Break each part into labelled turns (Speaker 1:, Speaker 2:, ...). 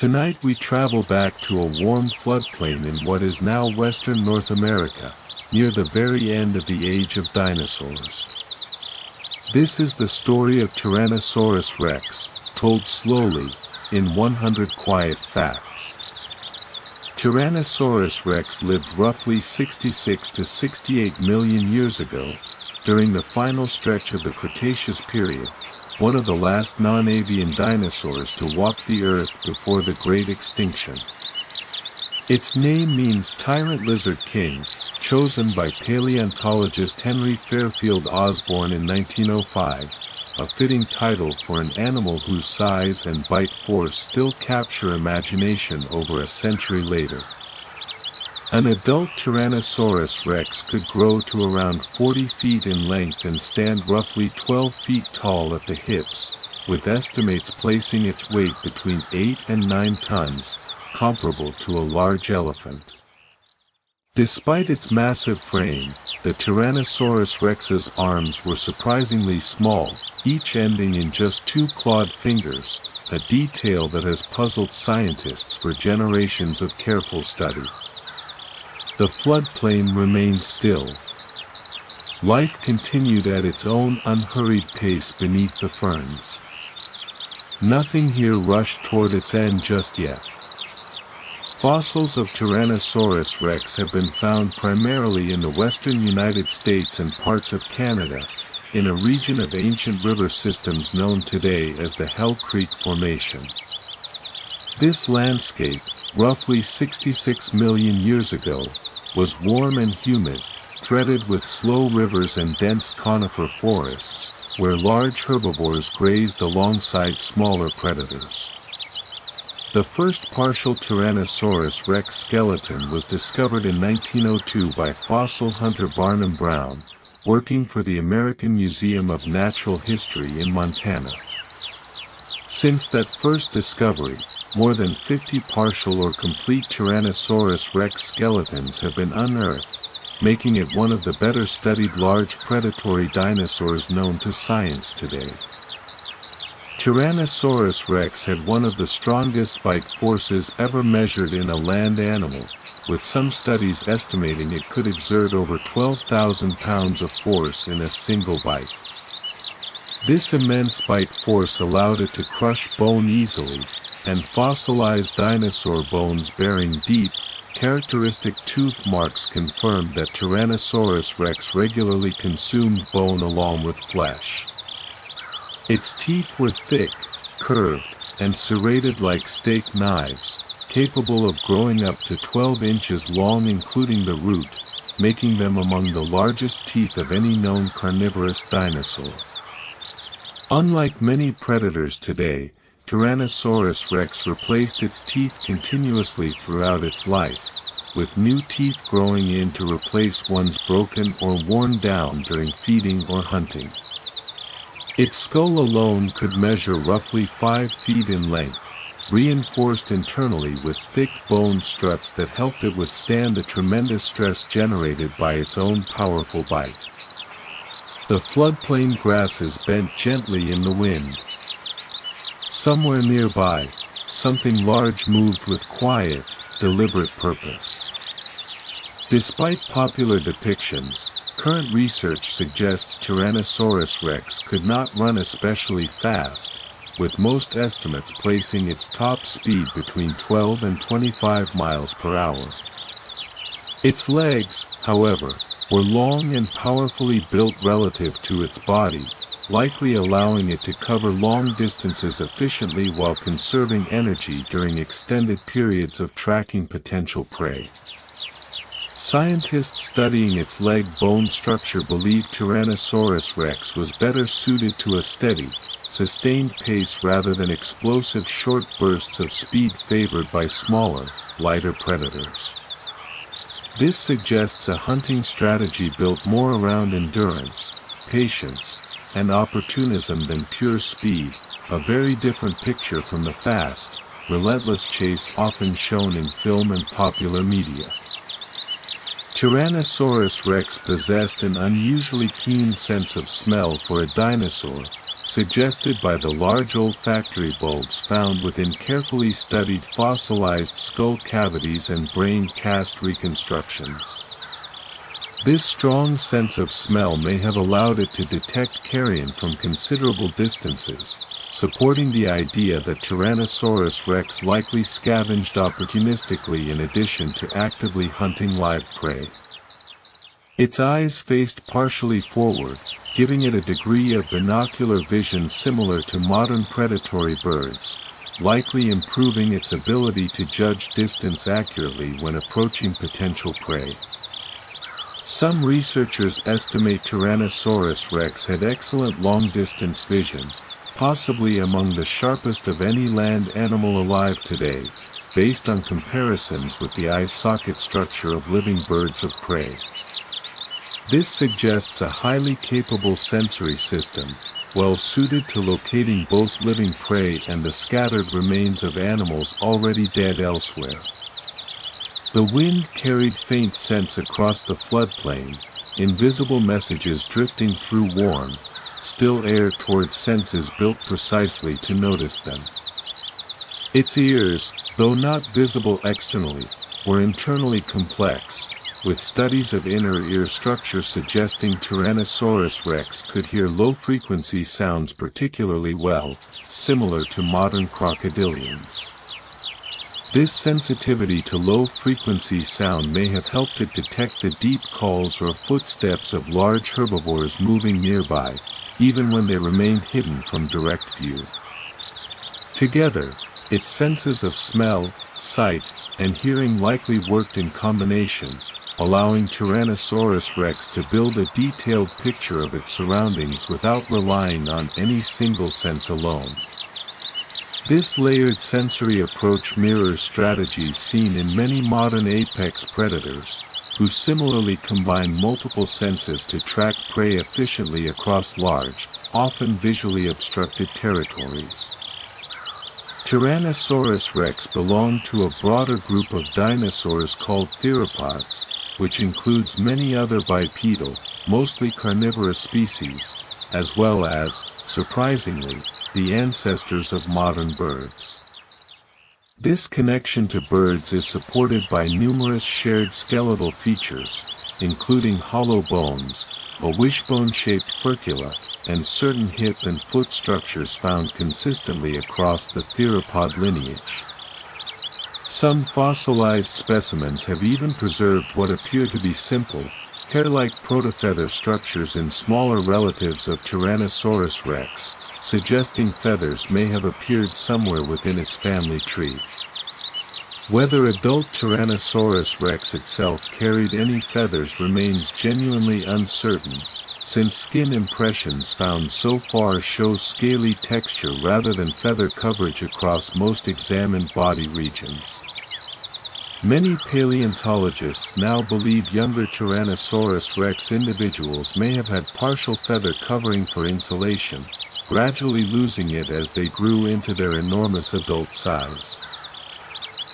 Speaker 1: Tonight we travel back to a warm floodplain in what is now western North America, near the very end of the age of dinosaurs. This is the story of Tyrannosaurus Rex, told slowly, in 100 quiet facts. Tyrannosaurus Rex lived roughly 66 to 68 million years ago, during the final stretch of the Cretaceous period, one of the last non-avian dinosaurs to walk the Earth before the Great Extinction. Its name means Tyrant Lizard King, chosen by paleontologist Henry Fairfield Osborn in 1905, a fitting title for an animal whose size and bite force still capture imagination over a century later. An adult Tyrannosaurus Rex could grow to around 40 feet in length and stand roughly 12 feet tall at the hips, with estimates placing its weight between 8 and 9 tons, comparable to a large elephant. Despite its massive frame, the Tyrannosaurus Rex's arms were surprisingly small, each ending in just 2 clawed fingers, a detail that has puzzled scientists for generations of careful study. The floodplain remained still. Life continued at its own unhurried pace beneath the ferns. Nothing here rushed toward its end just yet. Fossils of Tyrannosaurus Rex have been found primarily in the western United States and parts of Canada, in a region of ancient river systems known today as the Hell Creek Formation. This landscape, roughly 66 million years ago, was warm and humid, threaded with slow rivers and dense conifer forests, where large herbivores grazed alongside smaller predators. The first partial Tyrannosaurus Rex skeleton was discovered in 1902 by fossil hunter Barnum Brown, working for the American Museum of Natural History in Montana. Since that first discovery, more than 50 partial or complete Tyrannosaurus Rex skeletons have been unearthed, making it one of the better studied large predatory dinosaurs known to science today. Tyrannosaurus Rex had one of the strongest bite forces ever measured in a land animal, with some studies estimating it could exert over 12,000 pounds of force in a single bite. This immense bite force allowed it to crush bone easily, and fossilized dinosaur bones bearing deep, characteristic tooth marks confirmed that Tyrannosaurus Rex regularly consumed bone along with flesh. Its teeth were thick, curved, and serrated like steak knives, capable of growing up to 12 inches long including the root, making them among the largest teeth of any known carnivorous dinosaur. Unlike many predators today, Tyrannosaurus Rex replaced its teeth continuously throughout its life, with new teeth growing in to replace ones broken or worn down during feeding or hunting. Its skull alone could measure roughly 5 feet in length, reinforced internally with thick bone struts that helped it withstand the tremendous stress generated by its own powerful bite. The floodplain grasses bent gently in the wind. Somewhere nearby, something large moved with quiet, deliberate purpose. Despite popular depictions, current research suggests Tyrannosaurus Rex could not run especially fast, with most estimates placing its top speed between 12 and 25 miles per hour. Its legs, however, were long and powerfully built relative to its body, likely allowing it to cover long distances efficiently while conserving energy during extended periods of tracking potential prey. Scientists studying its leg bone structure believe Tyrannosaurus Rex was better suited to a steady, sustained pace rather than explosive short bursts of speed favored by smaller, lighter predators. This suggests a hunting strategy built more around endurance, patience, and opportunism than pure speed, a very different picture from the fast, relentless chase often shown in film and popular media. Tyrannosaurus Rex possessed an unusually keen sense of smell for a dinosaur, suggested by the large olfactory bulbs found within carefully studied fossilized skull cavities and brain cast reconstructions. This strong sense of smell may have allowed it to detect carrion from considerable distances, supporting the idea that Tyrannosaurus rex likely scavenged opportunistically in addition to actively hunting live prey. Its eyes faced partially forward, giving it a degree of binocular vision similar to modern predatory birds, likely improving its ability to judge distance accurately when approaching potential prey. Some researchers estimate Tyrannosaurus rex had excellent long-distance vision, possibly among the sharpest of any land animal alive today, based on comparisons with the eye socket structure of living birds of prey. This suggests a highly capable sensory system, well suited to locating both living prey and the scattered remains of animals already dead elsewhere. The wind carried faint scents across the floodplain, invisible messages drifting through warm, still air towards senses built precisely to notice them. Its ears, though not visible externally, were internally complex, with studies of inner ear structure suggesting Tyrannosaurus rex could hear low-frequency sounds particularly well, similar to modern crocodilians. This sensitivity to low-frequency sound may have helped it detect the deep calls or footsteps of large herbivores moving nearby, even when they remained hidden from direct view. Together, its senses of smell, sight, and hearing likely worked in combination, allowing Tyrannosaurus rex to build a detailed picture of its surroundings without relying on any single sense alone. This layered sensory approach mirrors strategies seen in many modern apex predators, who similarly combine multiple senses to track prey efficiently across large, often visually obstructed territories. Tyrannosaurus rex belonged to a broader group of dinosaurs called theropods, which includes many other bipedal, mostly carnivorous species, as well as, surprisingly, the ancestors of modern birds. This connection to birds is supported by numerous shared skeletal features, including hollow bones, a wishbone-shaped furcula, and certain hip and foot structures found consistently across the theropod lineage. Some fossilized specimens have even preserved what appear to be simple, hair-like protofeather structures in smaller relatives of Tyrannosaurus rex, suggesting feathers may have appeared somewhere within its family tree. Whether adult Tyrannosaurus rex itself carried any feathers remains genuinely uncertain, since skin impressions found so far show scaly texture rather than feather coverage across most examined body regions. Many paleontologists now believe younger Tyrannosaurus rex individuals may have had partial feather covering for insulation, gradually losing it as they grew into their enormous adult size.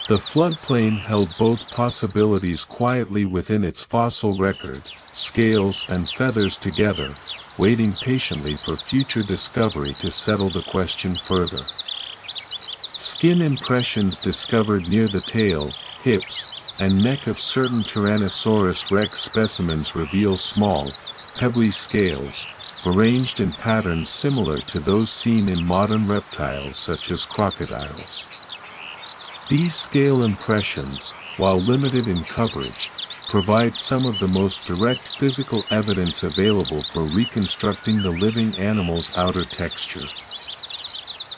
Speaker 1: The floodplain held both possibilities quietly within its fossil record, scales and feathers together, waiting patiently for future discovery to settle the question further. Skin impressions discovered near the tail, hips, and neck of certain Tyrannosaurus rex specimens reveal small, pebbly scales, arranged in patterns similar to those seen in modern reptiles such as crocodiles. These scale impressions, while limited in coverage, provide some of the most direct physical evidence available for reconstructing the living animal's outer texture.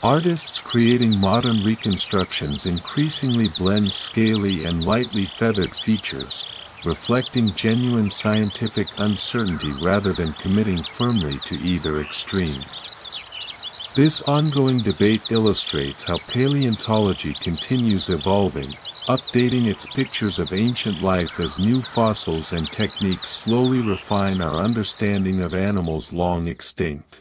Speaker 1: Artists creating modern reconstructions increasingly blend scaly and lightly feathered features, reflecting genuine scientific uncertainty rather than committing firmly to either extreme. This ongoing debate illustrates how paleontology continues evolving, updating its pictures of ancient life as new fossils and techniques slowly refine our understanding of animals long extinct.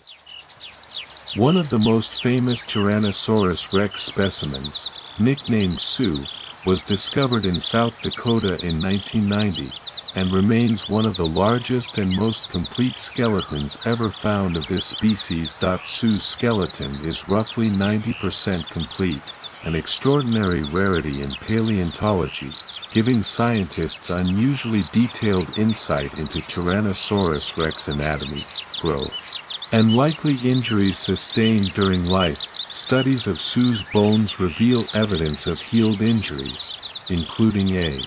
Speaker 1: One of the most famous Tyrannosaurus rex specimens, nicknamed Sue, was discovered in South Dakota in 1990, and remains one of the largest and most complete skeletons ever found of this species. Sue's skeleton is roughly 90% complete, an extraordinary rarity in paleontology, giving scientists unusually detailed insight into Tyrannosaurus Rex anatomy, growth, and likely injuries sustained during life. Studies of Sue's bones reveal evidence of healed injuries, including a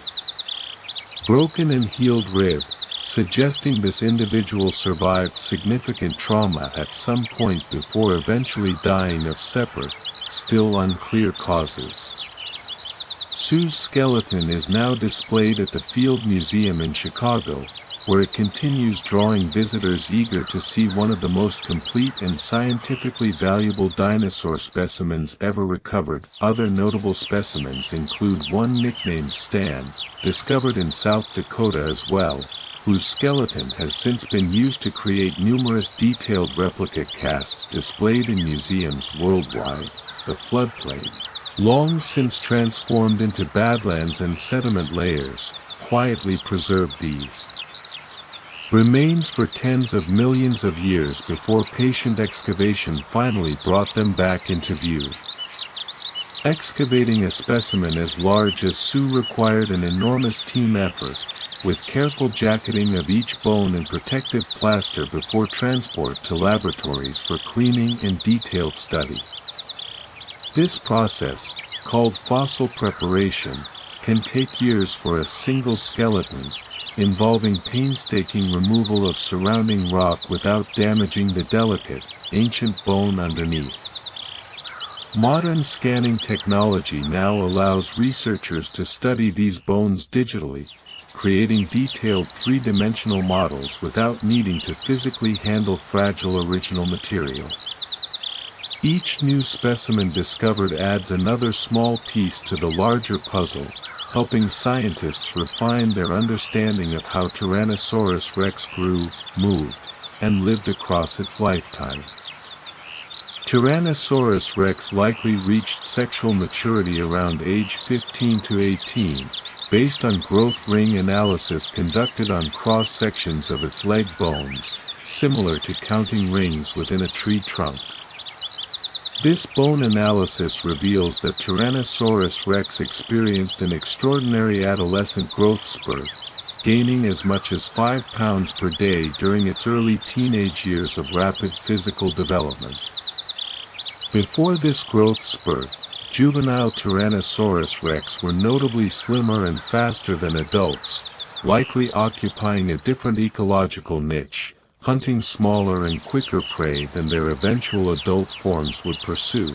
Speaker 1: broken and healed rib, suggesting this individual survived significant trauma at some point before eventually dying of separate, still unclear causes. Sue's skeleton is now displayed at the Field Museum in Chicago, where it continues drawing visitors eager to see one of the most complete and scientifically valuable dinosaur specimens ever recovered. Other notable specimens include one nicknamed Stan, discovered in South Dakota as well, whose skeleton has since been used to create numerous detailed replica casts displayed in museums worldwide. The floodplain, long since transformed into badlands and sediment layers, quietly preserved these remains for tens of millions of years before patient excavation finally brought them back into view. Excavating a specimen as large as Sue required an enormous team effort, with careful jacketing of each bone and protective plaster before transport to laboratories for cleaning and detailed study. This process, called fossil preparation, can take years for a single skeleton, involving painstaking removal of surrounding rock without damaging the delicate, ancient bone underneath. Modern scanning technology now allows researchers to study these bones digitally, creating detailed three-dimensional models without needing to physically handle fragile original material. Each new specimen discovered adds another small piece to the larger puzzle, helping scientists refine their understanding of how Tyrannosaurus Rex grew, moved, and lived across its lifetime. Tyrannosaurus Rex likely reached sexual maturity around age 15 to 18, based on growth ring analysis conducted on cross-sections of its leg bones, similar to counting rings within a tree trunk. This bone analysis reveals that Tyrannosaurus Rex experienced an extraordinary adolescent growth spurt, gaining as much as 5 pounds per day during its early teenage years of rapid physical development. Before this growth spurt, juvenile Tyrannosaurus Rex were notably slimmer and faster than adults, likely occupying a different ecological niche, hunting smaller and quicker prey than their eventual adult forms would pursue.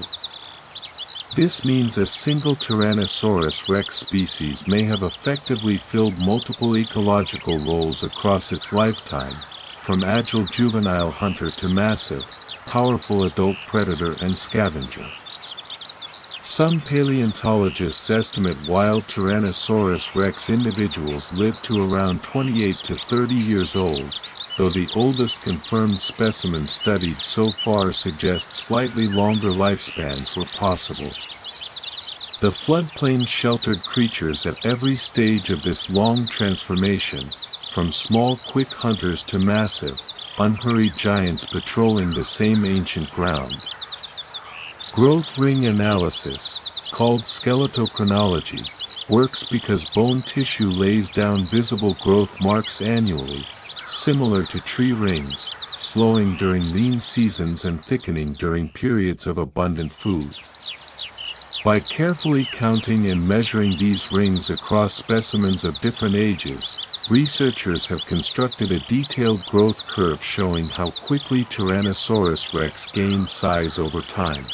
Speaker 1: This means a single Tyrannosaurus Rex species may have effectively filled multiple ecological roles across its lifetime, from agile juvenile hunter to massive, powerful adult predator and scavenger. Some paleontologists estimate wild Tyrannosaurus Rex individuals lived to around 28 to 30 years old, though the oldest confirmed specimen studied so far suggests slightly longer lifespans were possible. The floodplain sheltered creatures at every stage of this long transformation, from small quick hunters to massive, unhurried giants patrolling the same ancient ground. Growth ring analysis, called skeletochronology, works because bone tissue lays down visible growth marks annually, similar to tree rings, slowing during lean seasons and thickening during periods of abundant food. By carefully counting and measuring these rings across specimens of different ages, researchers have constructed a detailed growth curve showing how quickly Tyrannosaurus Rex gained size over time.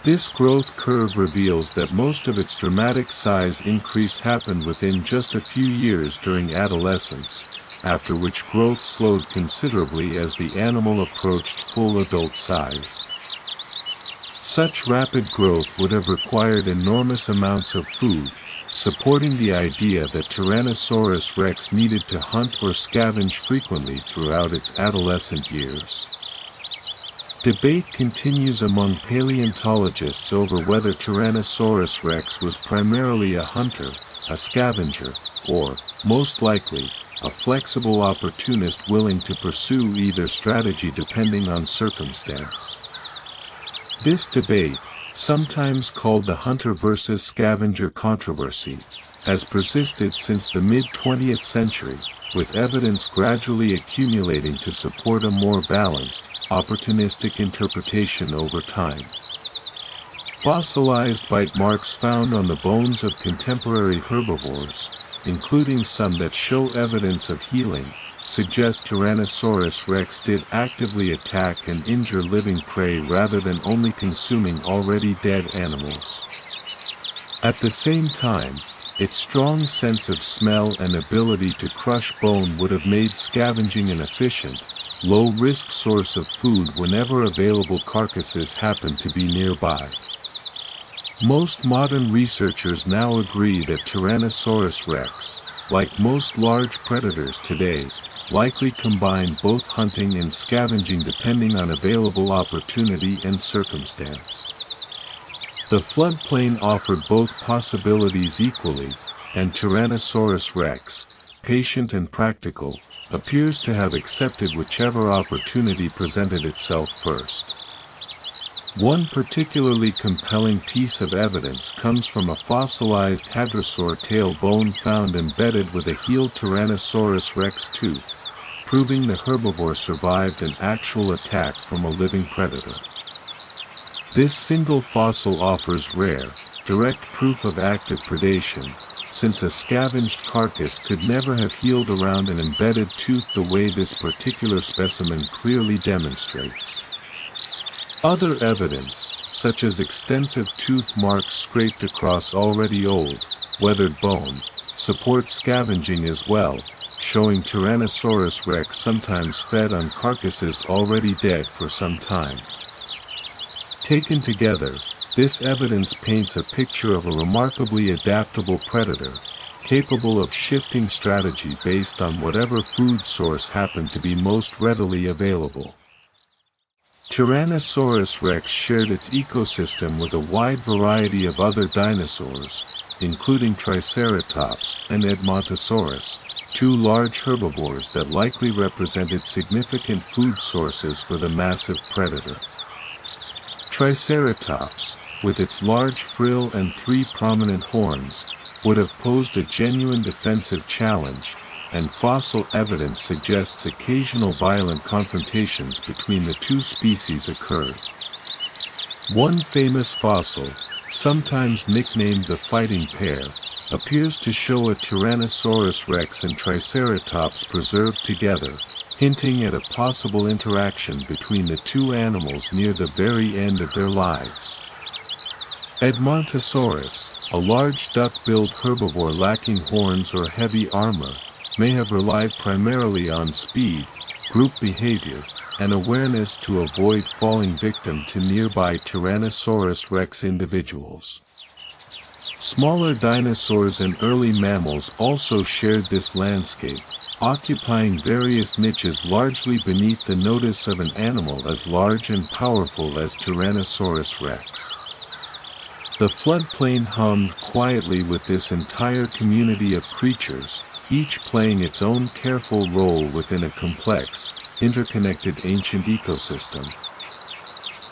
Speaker 1: This growth curve reveals that most of its dramatic size increase happened within just a few years during adolescence, after which growth slowed considerably as the animal approached full adult size. Such rapid growth would have required enormous amounts of food, supporting the idea that Tyrannosaurus Rex needed to hunt or scavenge frequently throughout its adolescent years. Debate continues among paleontologists over whether Tyrannosaurus rex was primarily a hunter, a scavenger, or, most likely, a flexible opportunist willing to pursue either strategy depending on circumstance. This debate, sometimes called the hunter versus scavenger controversy, has persisted since the mid-20th century, with evidence gradually accumulating to support a more balanced, opportunistic interpretation over time. Fossilized bite marks found on the bones of contemporary herbivores, including some that show evidence of healing, suggest Tyrannosaurus rex did actively attack and injure living prey rather than only consuming already dead animals. At the same time, its strong sense of smell and ability to crush bone would have made scavenging an efficient, low-risk source of food whenever available carcasses happened to be nearby. Most modern researchers now agree that Tyrannosaurus rex, like most large predators today, likely combined both hunting and scavenging depending on available opportunity and circumstance. The floodplain offered both possibilities equally, and Tyrannosaurus rex, patient and practical, appears to have accepted whichever opportunity presented itself first. One particularly compelling piece of evidence comes from a fossilized hadrosaur tail bone found embedded with a healed Tyrannosaurus rex tooth, proving the herbivore survived an actual attack from a living predator. This single fossil offers rare, direct proof of active predation, since a scavenged carcass could never have healed around an embedded tooth the way this particular specimen clearly demonstrates. Other evidence, such as extensive tooth marks scraped across already old, weathered bone, supports scavenging as well, showing Tyrannosaurus rex sometimes fed on carcasses already dead for some time. Taken together, this evidence paints a picture of a remarkably adaptable predator, capable of shifting strategy based on whatever food source happened to be most readily available. Tyrannosaurus rex shared its ecosystem with a wide variety of other dinosaurs, including Triceratops and Edmontosaurus, two large herbivores that likely represented significant food sources for the massive predator. Triceratops, with its large frill and three prominent horns, would have posed a genuine defensive challenge, and fossil evidence suggests occasional violent confrontations between the two species occurred. One famous fossil, sometimes nicknamed the fighting pair, appears to show a Tyrannosaurus rex and Triceratops preserved together, hinting at a possible interaction between the two animals near the very end of their lives. Edmontosaurus, a large duck-billed herbivore lacking horns or heavy armor, may have relied primarily on speed, group behavior, and awareness to avoid falling victim to nearby Tyrannosaurus rex individuals. Smaller dinosaurs and early mammals also shared this landscape, occupying various niches largely beneath the notice of an animal as large and powerful as Tyrannosaurus rex. The floodplain hummed quietly with this entire community of creatures, each playing its own careful role within a complex, interconnected ancient ecosystem.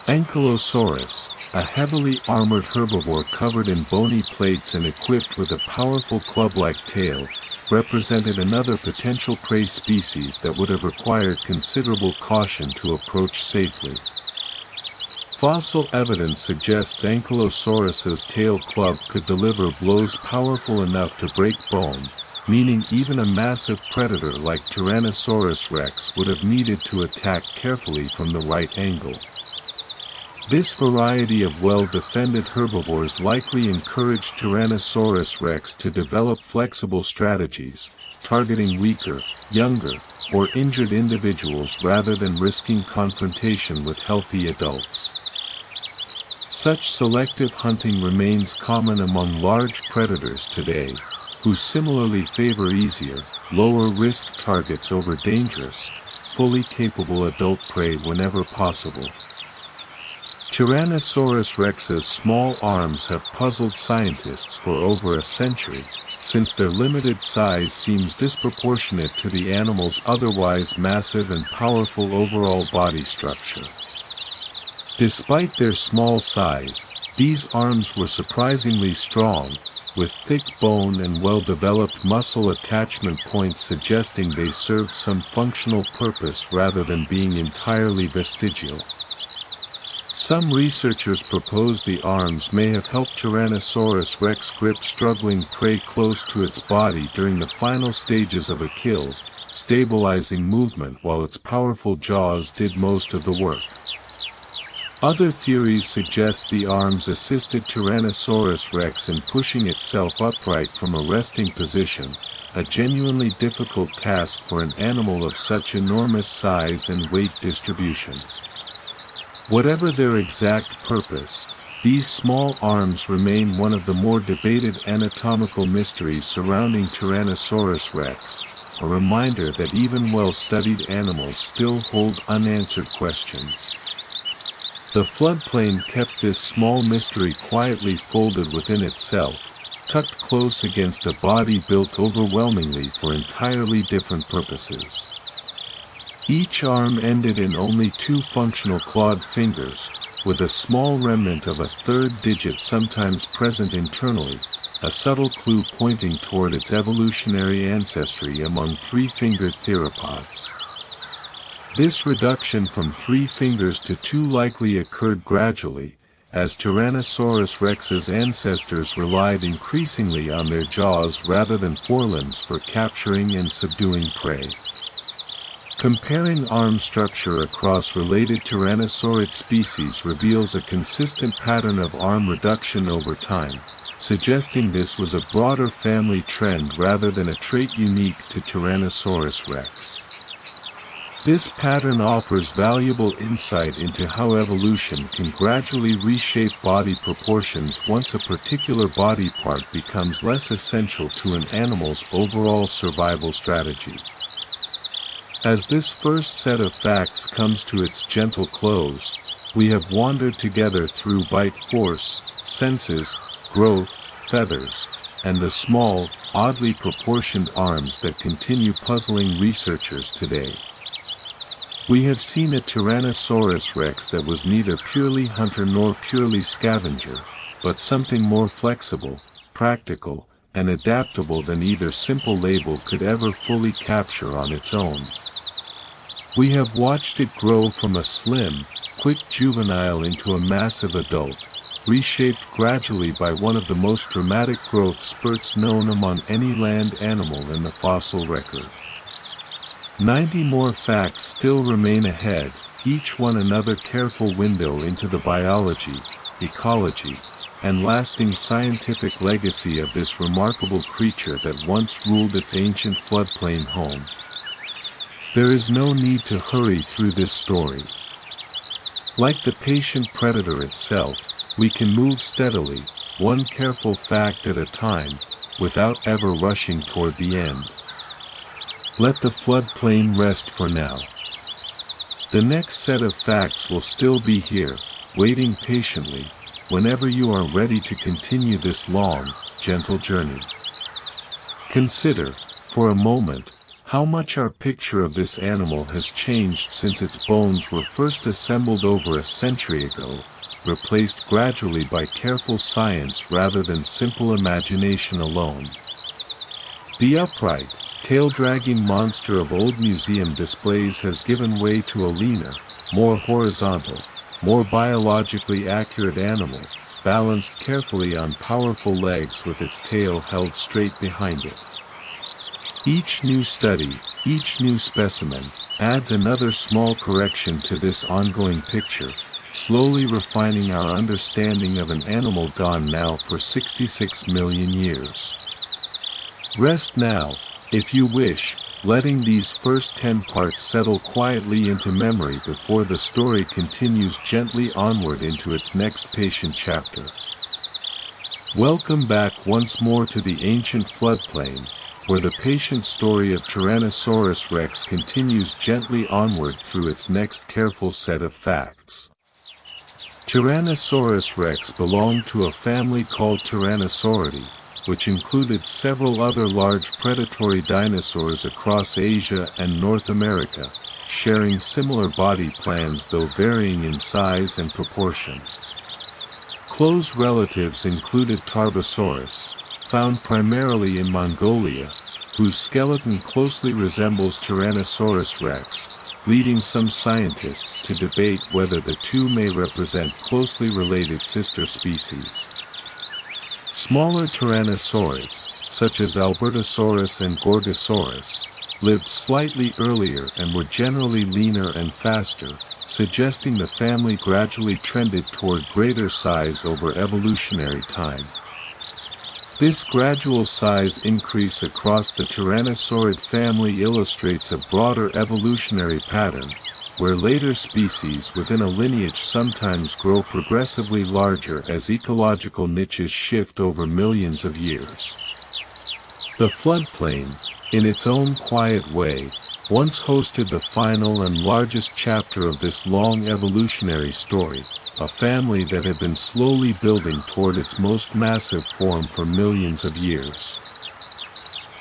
Speaker 1: Ankylosaurus, a heavily armored herbivore covered in bony plates and equipped with a powerful club-like tail, represented another potential prey species that would have required considerable caution to approach safely. Fossil evidence suggests Ankylosaurus's tail club could deliver blows powerful enough to break bone, meaning even a massive predator like Tyrannosaurus rex would have needed to attack carefully from the right angle. This variety of well-defended herbivores likely encouraged Tyrannosaurus rex to develop flexible strategies, targeting weaker, younger, or injured individuals rather than risking confrontation with healthy adults. Such selective hunting remains common among large predators today, who similarly favor easier, lower-risk targets over dangerous, fully capable adult prey whenever possible. Tyrannosaurus Rex's small arms have puzzled scientists for over a century, since their limited size seems disproportionate to the animal's otherwise massive and powerful overall body structure. Despite their small size, these arms were surprisingly strong, with thick bone and well-developed muscle attachment points suggesting they served some functional purpose rather than being entirely vestigial. Some researchers propose the arms may have helped Tyrannosaurus Rex grip struggling prey close to its body during the final stages of a kill, stabilizing movement while its powerful jaws did most of the work. Other theories suggest the arms assisted Tyrannosaurus Rex in pushing itself upright from a resting position, a genuinely difficult task for an animal of such enormous size and weight distribution. Whatever their exact purpose, these small arms remain one of the more debated anatomical mysteries surrounding Tyrannosaurus Rex, a reminder that even well-studied animals still hold unanswered questions. The floodplain kept this small mystery quietly folded within itself, tucked close against a body built overwhelmingly for entirely different purposes. Each arm ended in only 2 functional clawed fingers, with a small remnant of a third digit sometimes present internally, a subtle clue pointing toward its evolutionary ancestry among 3-fingered theropods. This reduction from 3 fingers to 2 likely occurred gradually, as Tyrannosaurus Rex's ancestors relied increasingly on their jaws rather than forelimbs for capturing and subduing prey. Comparing arm structure across related Tyrannosaurid species reveals a consistent pattern of arm reduction over time, suggesting this was a broader family trend rather than a trait unique to Tyrannosaurus Rex. This pattern offers valuable insight into how evolution can gradually reshape body proportions once a particular body part becomes less essential to an animal's overall survival strategy. As this first set of facts comes to its gentle close, we have wandered together through bite force, senses, growth, feathers, and the small, oddly proportioned arms that continue puzzling researchers today. We have seen a Tyrannosaurus Rex that was neither purely hunter nor purely scavenger, but something more flexible, practical, and adaptable than either simple label could ever fully capture on its own. We have watched it grow from a slim, quick juvenile into a massive adult, reshaped gradually by one of the most dramatic growth spurts known among any land animal in the fossil record. 90 more facts still remain ahead, each one another careful window into the biology, ecology, and lasting scientific legacy of this remarkable creature that once ruled its ancient floodplain home. There is no need to hurry through this story. Like the patient predator itself, we can move steadily, one careful fact at a time, without ever rushing toward the end. Let the floodplain rest for now. The next set of facts will still be here, waiting patiently, whenever you are ready to continue this long, gentle journey. Consider, for a moment, how much our picture of this animal has changed since its bones were first assembled over a century ago, replaced gradually by careful science rather than simple imagination alone. The upright, tail-dragging monster of old museum displays has given way to a leaner, more horizontal, more biologically accurate animal, balanced carefully on powerful legs with its tail held straight behind it. Each new study, each new specimen, adds another small correction to this ongoing picture, slowly refining our understanding of an animal gone now for 66 million years. Rest now, if you wish, letting these first 10 parts settle quietly into memory before the story continues gently onward into its next patient chapter. Welcome back once more to the ancient floodplain, where the patient story of Tyrannosaurus Rex continues gently onward through its next careful set of facts. Tyrannosaurus rex belonged to a family called Tyrannosauridae, which included several other large predatory dinosaurs across Asia and North America, sharing similar body plans though varying in size and proportion. Close relatives included Tarbosaurus, found primarily in Mongolia, whose skeleton closely resembles Tyrannosaurus rex, leading some scientists to debate whether the two may represent closely related sister species. Smaller tyrannosaurids, such as Albertosaurus and Gorgosaurus, lived slightly earlier and were generally leaner and faster, suggesting the family gradually trended toward greater size over evolutionary time. This gradual size increase across the Tyrannosaurid family illustrates a broader evolutionary pattern, where later species within a lineage sometimes grow progressively larger as ecological niches shift over millions of years. The floodplain, in its own quiet way, once hosted the final and largest chapter of this long evolutionary story, a family that had been slowly building toward its most massive form for millions of years.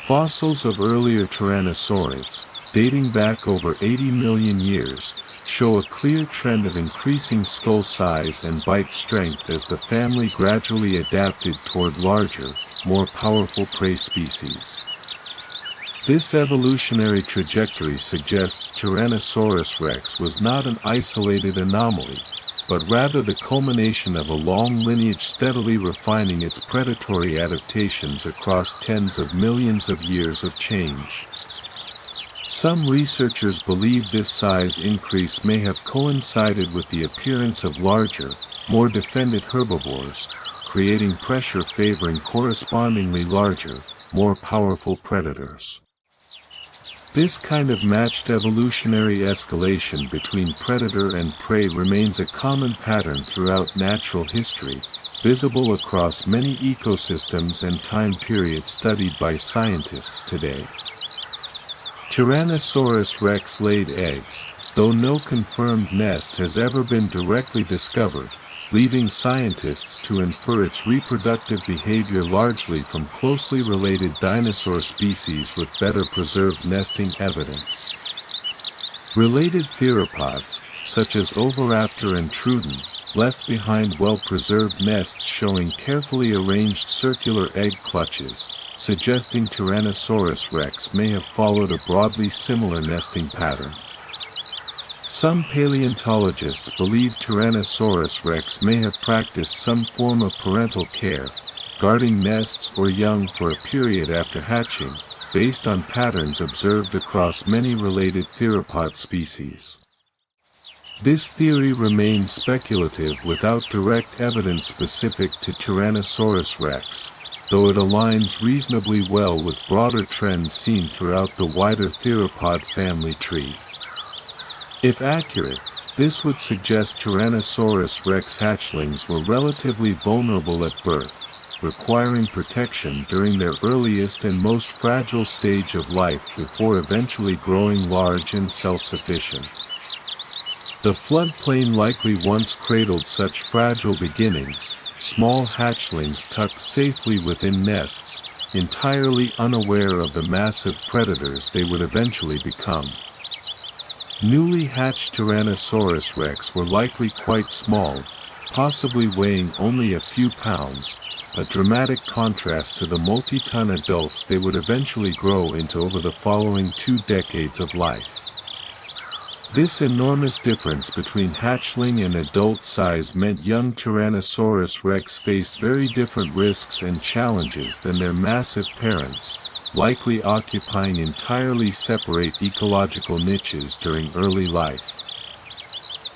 Speaker 1: Fossils of earlier tyrannosaurids, dating back over 80 million years, show a clear trend of increasing skull size and bite strength as the family gradually adapted toward larger, more powerful prey species. This evolutionary trajectory suggests Tyrannosaurus rex was not an isolated anomaly, but rather the culmination of a long lineage steadily refining its predatory adaptations across tens of millions of years of change. Some researchers believe this size increase may have coincided with the appearance of larger, more defended herbivores, creating pressure favoring correspondingly larger, more powerful predators. This kind of matched evolutionary escalation between predator and prey remains a common pattern throughout natural history, visible across many ecosystems and time periods studied by scientists today. Tyrannosaurus rex laid eggs, though no confirmed nest has ever been directly discovered, leaving scientists to infer its reproductive behavior largely from closely related dinosaur species with better preserved nesting evidence. Related theropods, such as Oviraptor and Truden, left behind well-preserved nests showing carefully arranged circular egg clutches, suggesting Tyrannosaurus rex may have followed a broadly similar nesting pattern. Some paleontologists believe Tyrannosaurus rex may have practiced some form of parental care, guarding nests or young for a period after hatching, based on patterns observed across many related theropod species. This theory remains speculative without direct evidence specific to Tyrannosaurus rex, though it aligns reasonably well with broader trends seen throughout the wider theropod family tree. If accurate, this would suggest Tyrannosaurus rex hatchlings were relatively vulnerable at birth, requiring protection during their earliest and most fragile stage of life before eventually growing large and self-sufficient. The floodplain likely once cradled such fragile beginnings, small hatchlings tucked safely within nests, entirely unaware of the massive predators they would eventually become. Newly hatched Tyrannosaurus rex were likely quite small, possibly weighing only a few pounds, a dramatic contrast to the multi-ton adults they would eventually grow into over the following 2 decades of life. This enormous difference between hatchling and adult size meant young Tyrannosaurus rex faced very different risks and challenges than their massive parents, likely occupying entirely separate ecological niches during early life.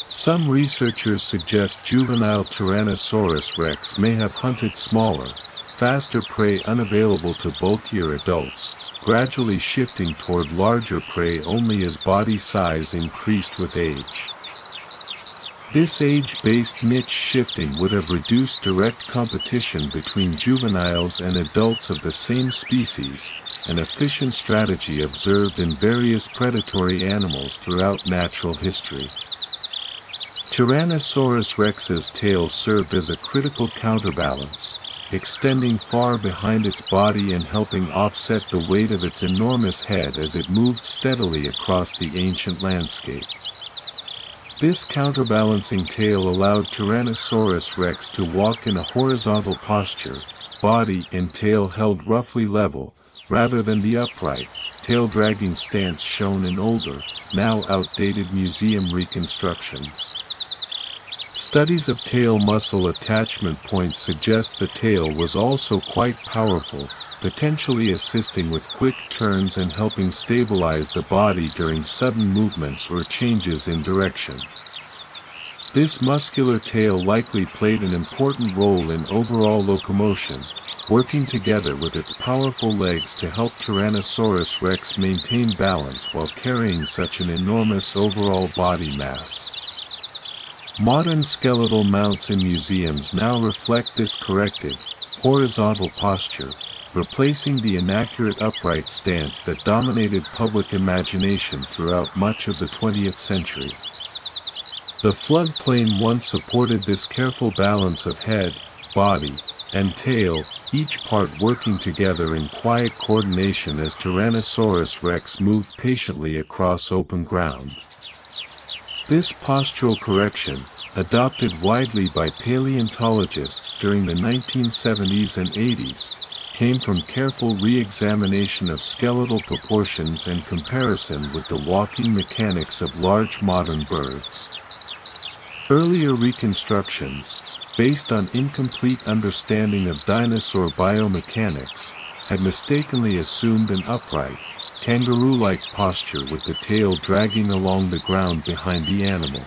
Speaker 1: Some researchers suggest juvenile Tyrannosaurus rex may have hunted smaller, faster prey unavailable to bulkier adults, gradually shifting toward larger prey only as body size increased with age. This age-based niche shifting would have reduced direct competition between juveniles and adults of the same species, an efficient strategy observed in various predatory animals throughout natural history. Tyrannosaurus Rex's tail served as a critical counterbalance, extending far behind its body and helping offset the weight of its enormous head as it moved steadily across the ancient landscape. This counterbalancing tail allowed Tyrannosaurus Rex to walk in a horizontal posture, body and tail held roughly level, rather than the upright, tail-dragging stance shown in older, now outdated museum reconstructions. Studies of tail muscle attachment points suggest the tail was also quite powerful, potentially assisting with quick turns and helping stabilize the body during sudden movements or changes in direction. This muscular tail likely played an important role in overall locomotion, working together with its powerful legs to help Tyrannosaurus Rex maintain balance while carrying such an enormous overall body mass. Modern skeletal mounts in museums now reflect this corrected, horizontal posture, replacing the inaccurate upright stance that dominated public imagination throughout much of the 20th century. The floodplain once supported this careful balance of head, body, and tail, each part working together in quiet coordination as Tyrannosaurus Rex moved patiently across open ground. This postural correction, adopted widely by paleontologists during the 1970s and 80s, came from careful re-examination of skeletal proportions and comparison with the walking mechanics of large modern birds. Earlier reconstructions, based on incomplete understanding of dinosaur biomechanics, had mistakenly assumed an upright, kangaroo-like posture with the tail dragging along the ground behind the animal.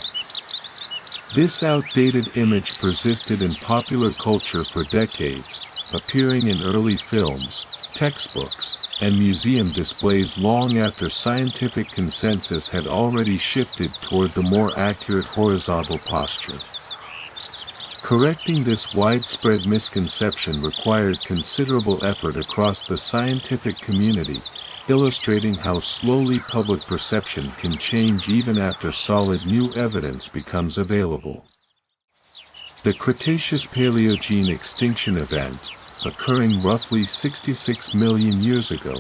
Speaker 1: This outdated image persisted in popular culture for decades, appearing in early films, textbooks, and museum displays long after scientific consensus had already shifted toward the more accurate horizontal posture. Correcting this widespread misconception required considerable effort across the scientific community, illustrating how slowly public perception can change even after solid new evidence becomes available. The Cretaceous-Paleogene extinction event, occurring roughly 66 million years ago,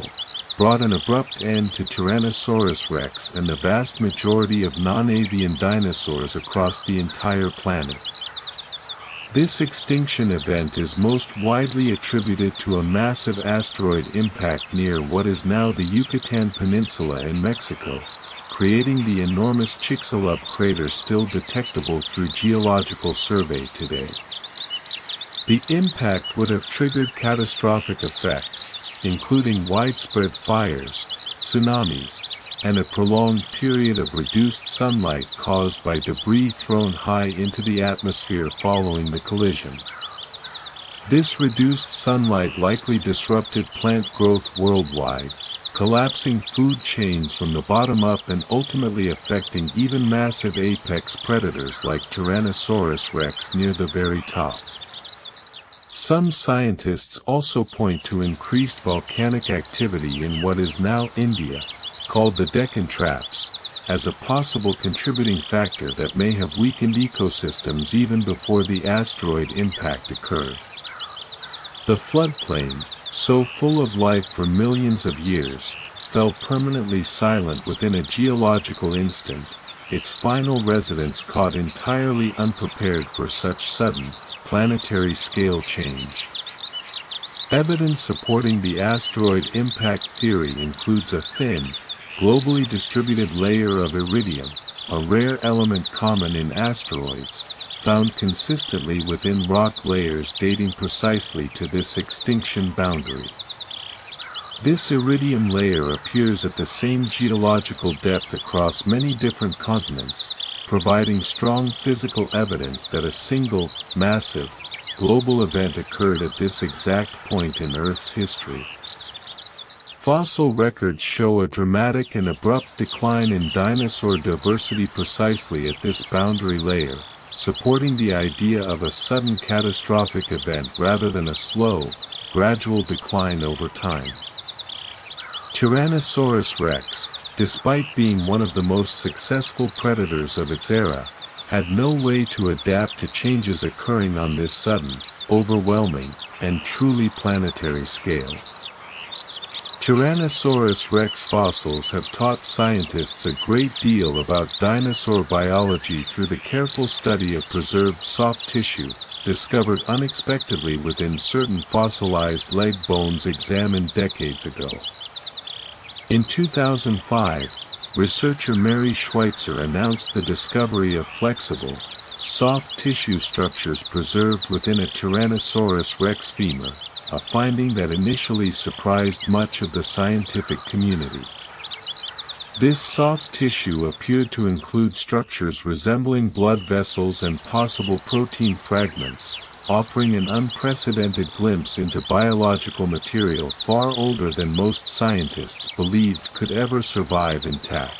Speaker 1: brought an abrupt end to Tyrannosaurus Rex and the vast majority of non-avian dinosaurs across the entire planet. This extinction event is most widely attributed to a massive asteroid impact near what is now the Yucatan Peninsula in Mexico, creating the enormous Chicxulub crater still detectable through geological survey today. The impact would have triggered catastrophic effects, including widespread fires, tsunamis, and a prolonged period of reduced sunlight caused by debris thrown high into the atmosphere following the collision. This reduced sunlight likely disrupted plant growth worldwide, collapsing food chains from the bottom up and ultimately affecting even massive apex predators like Tyrannosaurus Rex near the very top. Some scientists also point to increased volcanic activity in what is now India, called the Deccan Traps, as a possible contributing factor that may have weakened ecosystems even before the asteroid impact occurred. The floodplain, so full of life for millions of years, fell permanently silent within a geological instant, its final residents caught entirely unprepared for such sudden, planetary-scale change. Evidence supporting the asteroid impact theory includes a thin, globally distributed layer of iridium, a rare element common in asteroids, found consistently within rock layers dating precisely to this extinction boundary. This iridium layer appears at the same geological depth across many different continents, providing strong physical evidence that a single, massive, global event occurred at this exact point in Earth's history. Fossil records show a dramatic and abrupt decline in dinosaur diversity precisely at this boundary layer, supporting the idea of a sudden catastrophic event rather than a slow, gradual decline over time. Tyrannosaurus Rex, despite being one of the most successful predators of its era, had no way to adapt to changes occurring on this sudden, overwhelming, and truly planetary scale. Tyrannosaurus rex fossils have taught scientists a great deal about dinosaur biology through the careful study of preserved soft tissue, discovered unexpectedly within certain fossilized leg bones examined decades ago. In 2005, researcher Mary Schweitzer announced the discovery of flexible, soft tissue structures preserved within a Tyrannosaurus rex femur, a finding that initially surprised much of the scientific community. This soft tissue appeared to include structures resembling blood vessels and possible protein fragments, offering an unprecedented glimpse into biological material far older than most scientists believed could ever survive intact.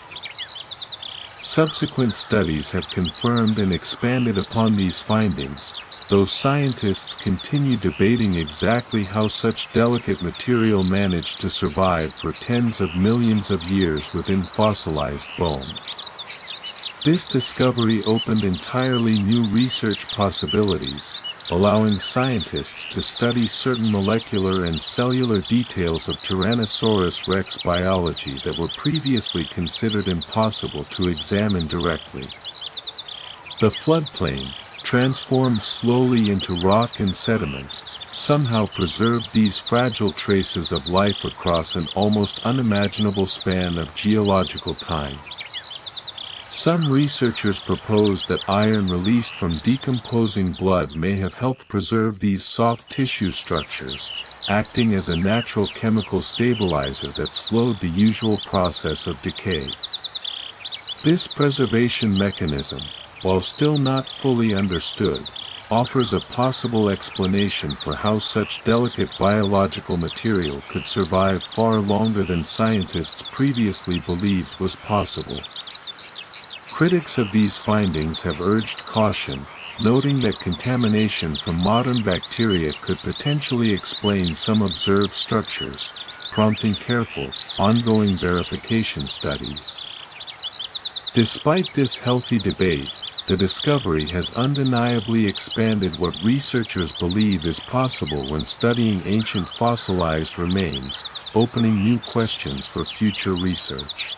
Speaker 1: Subsequent studies have confirmed and expanded upon these findings, though scientists continue debating exactly how such delicate material managed to survive for tens of millions of years within fossilized bone. This discovery opened entirely new research possibilities, allowing scientists to study certain molecular and cellular details of Tyrannosaurus rex biology that were previously considered impossible to examine directly. The floodplain, transformed slowly into rock and sediment, somehow preserved these fragile traces of life across an almost unimaginable span of geological time. Some researchers propose that iron released from decomposing blood may have helped preserve these soft tissue structures, acting as a natural chemical stabilizer that slowed the usual process of decay. This preservation mechanism, while still not fully understood, offers a possible explanation for how such delicate biological material could survive far longer than scientists previously believed was possible. Critics of these findings have urged caution, noting that contamination from modern bacteria could potentially explain some observed structures, prompting careful, ongoing verification studies. Despite this healthy debate, the discovery has undeniably expanded what researchers believe is possible when studying ancient fossilized remains, opening new questions for future research.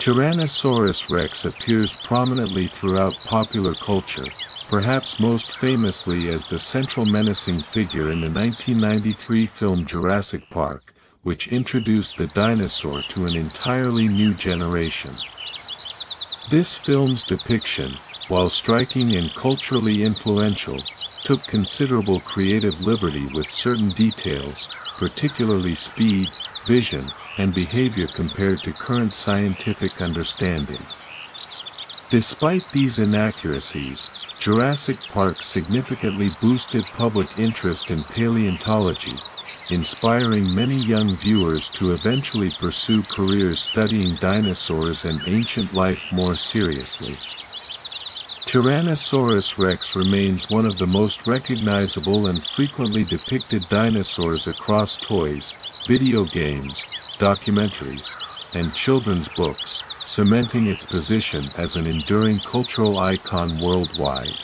Speaker 1: Tyrannosaurus rex appears prominently throughout popular culture, perhaps most famously as the central menacing figure in the 1993 film Jurassic Park, which introduced the dinosaur to an entirely new generation. This film's depiction, while striking and culturally influential, took considerable creative liberty with certain details, particularly speed, vision, and behavior compared to current scientific understanding. Despite these inaccuracies, Jurassic Park significantly boosted public interest in paleontology, inspiring many young viewers to eventually pursue careers studying dinosaurs and ancient life more seriously. Tyrannosaurus rex remains one of the most recognizable and frequently depicted dinosaurs across toys, video games, documentaries, and children's books, cementing its position as an enduring cultural icon worldwide.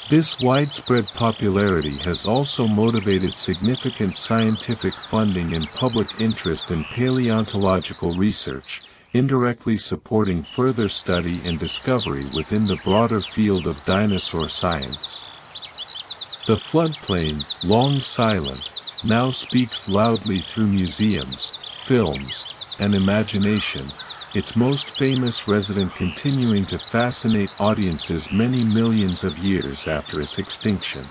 Speaker 1: This widespread popularity has also motivated significant scientific funding and public interest in paleontological research, indirectly supporting further study and discovery within the broader field of dinosaur science. The floodplain, long silent, now speaks loudly through museums, films, and imagination, its most famous resident continuing to fascinate audiences many millions of years after its extinction.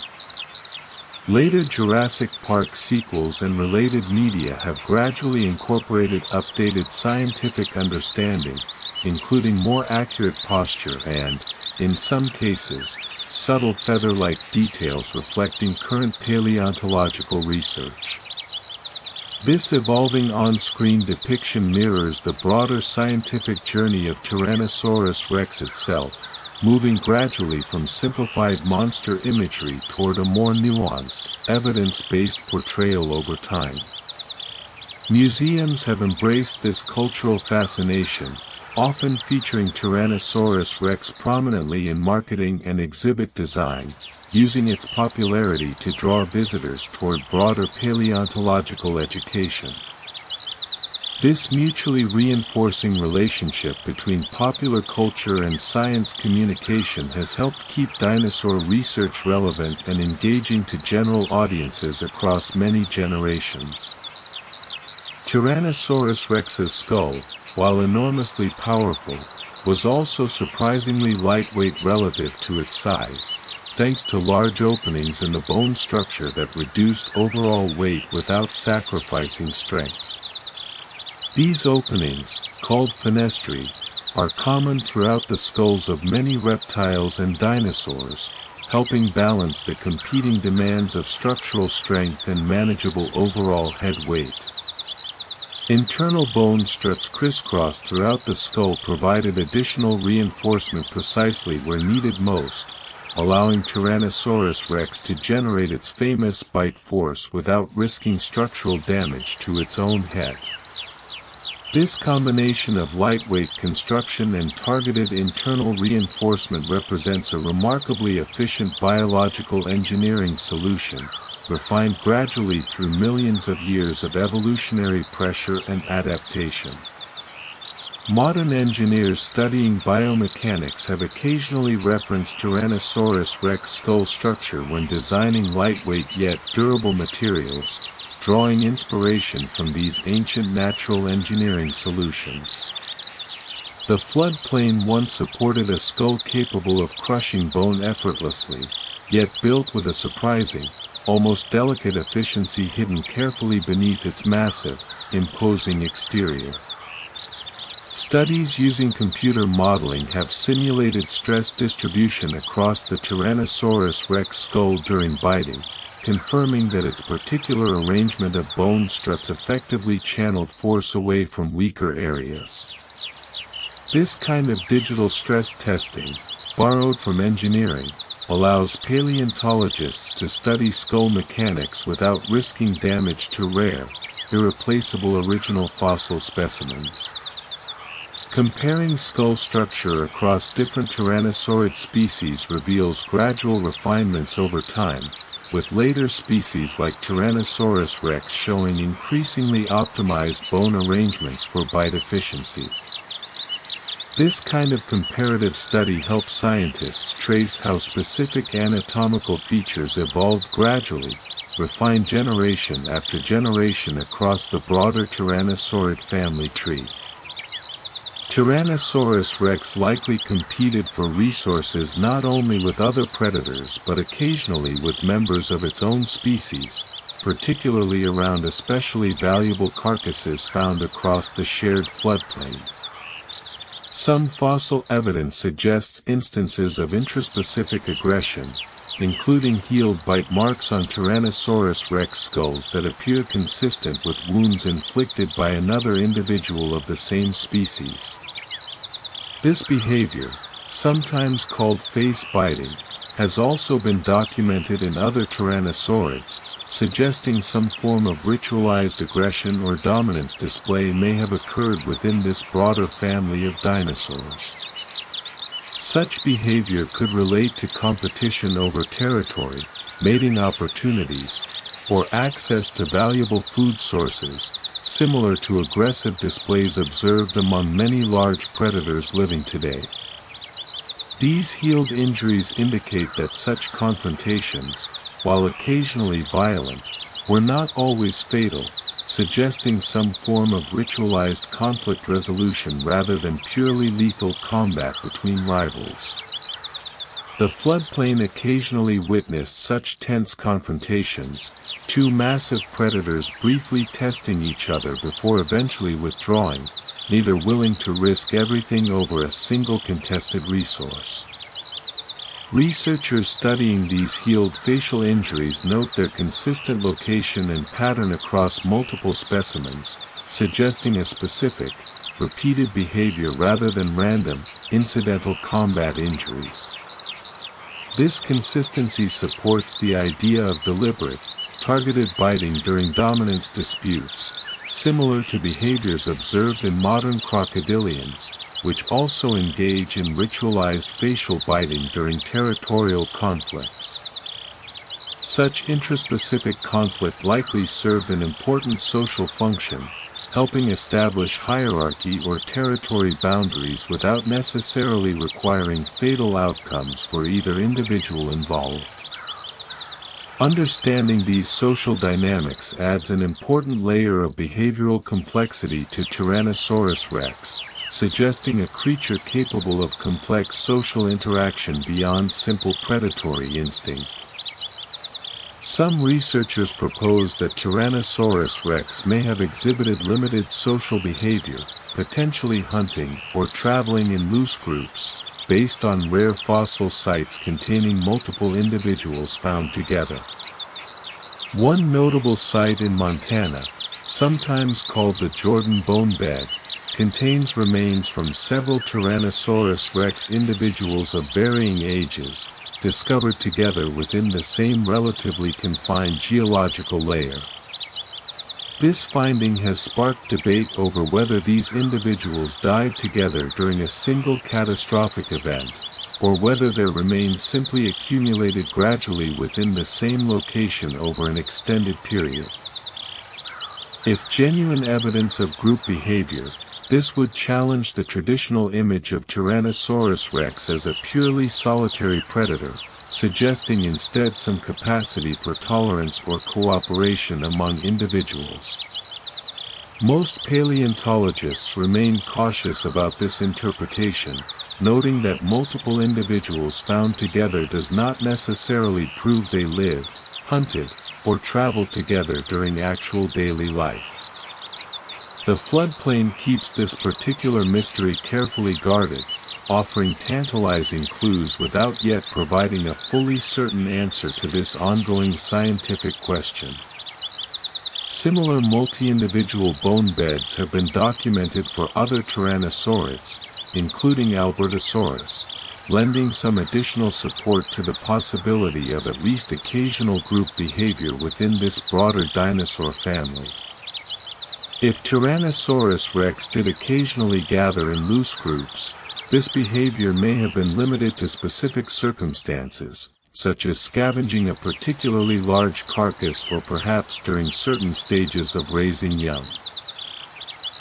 Speaker 1: Later Jurassic Park sequels and related media have gradually incorporated updated scientific understanding, including more accurate posture and, in some cases, subtle feather-like details reflecting current paleontological research. This evolving on-screen depiction mirrors the broader scientific journey of Tyrannosaurus rex itself, moving gradually from simplified monster imagery toward a more nuanced, evidence-based portrayal over time. Museums have embraced this cultural fascination, often featuring Tyrannosaurus Rex prominently in marketing and exhibit design, using its popularity to draw visitors toward broader paleontological education. This mutually reinforcing relationship between popular culture and science communication has helped keep dinosaur research relevant and engaging to general audiences across many generations. Tyrannosaurus Rex's skull, while enormously powerful, was also surprisingly lightweight relative to its size, thanks to large openings in the bone structure that reduced overall weight without sacrificing strength. These openings, called fenestrae, are common throughout the skulls of many reptiles and dinosaurs, helping balance the competing demands of structural strength and manageable overall head weight. Internal bone struts crisscrossed throughout the skull provided additional reinforcement precisely where needed most, allowing Tyrannosaurus Rex to generate its famous bite force without risking structural damage to its own head. This combination of lightweight construction and targeted internal reinforcement represents a remarkably efficient biological engineering solution, refined gradually through millions of years of evolutionary pressure and adaptation. Modern engineers studying biomechanics have occasionally referenced Tyrannosaurus Rex skull structure when designing lightweight yet durable materials, drawing inspiration from these ancient natural engineering solutions. The floodplain once supported a skull capable of crushing bone effortlessly, yet built with a surprising, almost delicate efficiency hidden carefully beneath its massive, imposing exterior. Studies using computer modeling have simulated stress distribution across the Tyrannosaurus Rex skull during biting, confirming that its particular arrangement of bone struts effectively channeled force away from weaker areas. This kind of digital stress testing, borrowed from engineering, allows paleontologists to study skull mechanics without risking damage to rare, irreplaceable original fossil specimens. Comparing skull structure across different tyrannosaurid species reveals gradual refinements over time, with later species like Tyrannosaurus Rex showing increasingly optimized bone arrangements for bite efficiency. This kind of comparative study helps scientists trace how specific anatomical features evolved gradually, refined generation after generation across the broader Tyrannosaurid family tree. Tyrannosaurus Rex likely competed for resources not only with other predators but occasionally with members of its own species, particularly around especially valuable carcasses found across the shared floodplain. Some fossil evidence suggests instances of intraspecific aggression, including healed bite marks on Tyrannosaurus Rex skulls that appear consistent with wounds inflicted by another individual of the same species. This behavior, sometimes called face biting, has also been documented in other tyrannosaurids, suggesting some form of ritualized aggression or dominance display may have occurred within this broader family of dinosaurs. Such behavior could relate to competition over territory, mating opportunities, or access to valuable food sources, similar to aggressive displays observed among many large predators living today. These healed injuries indicate that such confrontations, while occasionally violent, were not always fatal, suggesting some form of ritualized conflict resolution rather than purely lethal combat between rivals. The floodplain occasionally witnessed such tense confrontations, two massive predators briefly testing each other before eventually withdrawing, neither willing to risk everything over a single contested resource. Researchers studying these healed facial injuries note their consistent location and pattern across multiple specimens, suggesting a specific, repeated behavior rather than random, incidental combat injuries. This consistency supports the idea of deliberate, targeted biting during dominance disputes, similar to behaviors observed in modern crocodilians, which also engage in ritualized facial biting during territorial conflicts. Such intraspecific conflict likely served an important social function, helping establish hierarchy or territory boundaries without necessarily requiring fatal outcomes for either individual involved. Understanding these social dynamics adds an important layer of behavioral complexity to Tyrannosaurus rex, suggesting a creature capable of complex social interaction beyond simple predatory instinct. Some researchers propose that Tyrannosaurus rex may have exhibited limited social behavior, potentially hunting or traveling in loose groups, based on rare fossil sites containing multiple individuals found together. One notable site in Montana, sometimes called the Jordan Bone Bed, contains remains from several Tyrannosaurus rex individuals of varying ages, discovered together within the same relatively confined geological layer. This finding has sparked debate over whether these individuals died together during a single catastrophic event, or whether their remains simply accumulated gradually within the same location over an extended period. If genuine evidence of group behavior, this would challenge the traditional image of Tyrannosaurus rex as a purely solitary predator, suggesting instead some capacity for tolerance or cooperation among individuals. Most paleontologists remain cautious about this interpretation, noting that multiple individuals found together does not necessarily prove they lived, hunted, or traveled together during actual daily life. The floodplain keeps this particular mystery carefully guarded, offering tantalizing clues without yet providing a fully certain answer to this ongoing scientific question. Similar multi-individual bone beds have been documented for other tyrannosaurids, including Albertosaurus, lending some additional support to the possibility of at least occasional group behavior within this broader dinosaur family. If Tyrannosaurus rex did occasionally gather in loose groups, this behavior may have been limited to specific circumstances, such as scavenging a particularly large carcass or perhaps during certain stages of raising young.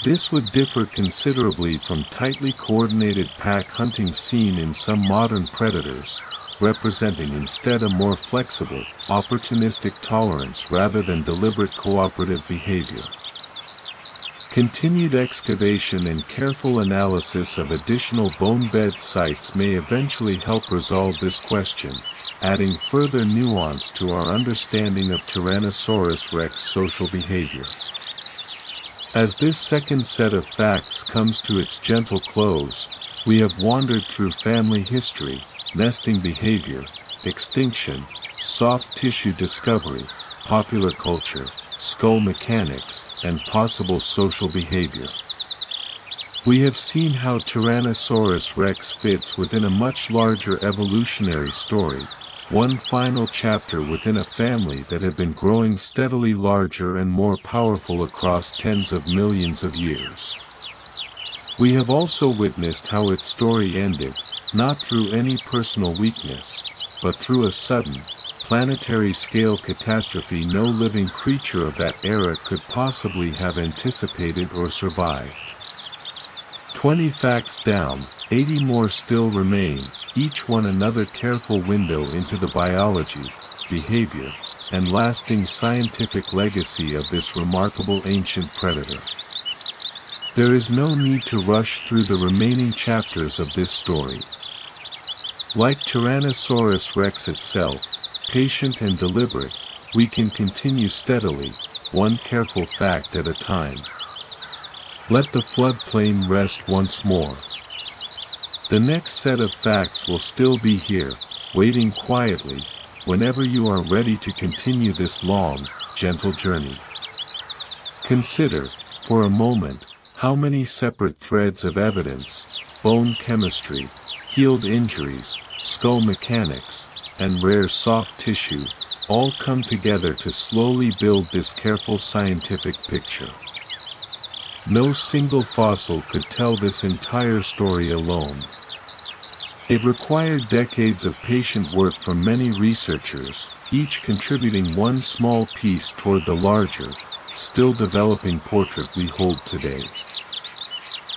Speaker 1: This would differ considerably from tightly coordinated pack hunting seen in some modern predators, representing instead a more flexible, opportunistic tolerance rather than deliberate cooperative behavior. Continued excavation and careful analysis of additional bone bed sites may eventually help resolve this question, adding further nuance to our understanding of Tyrannosaurus rex social behavior. As this second set of facts comes to its gentle close, we have wandered through family history, nesting behavior, extinction, soft tissue discovery, popular culture, skull mechanics, and possible social behavior. We have seen how Tyrannosaurus rex fits within a much larger evolutionary story, one final chapter within a family that had been growing steadily larger and more powerful across tens of millions of years. We have also witnessed how its story ended, not through any personal weakness, but through a sudden, planetary-scale catastrophe no living creature of that era could possibly have anticipated or survived. 20 facts down, 80 more still remain, each one another careful window into the biology, behavior, and lasting scientific legacy of this remarkable ancient predator. There is no need to rush through the remaining chapters of this story. Like Tyrannosaurus rex itself, patient and deliberate, we can continue steadily, one careful fact at a time. Let the floodplain rest once more. The next set of facts will still be here, waiting quietly, whenever you are ready to continue this long, gentle journey. Consider, for a moment, how many separate threads of evidence, bone chemistry, healed injuries, skull mechanics, and rare soft tissue, all come together to slowly build this careful scientific picture. No single fossil could tell this entire story alone. It required decades of patient work from many researchers, each contributing one small piece toward the larger, still developing portrait we hold today.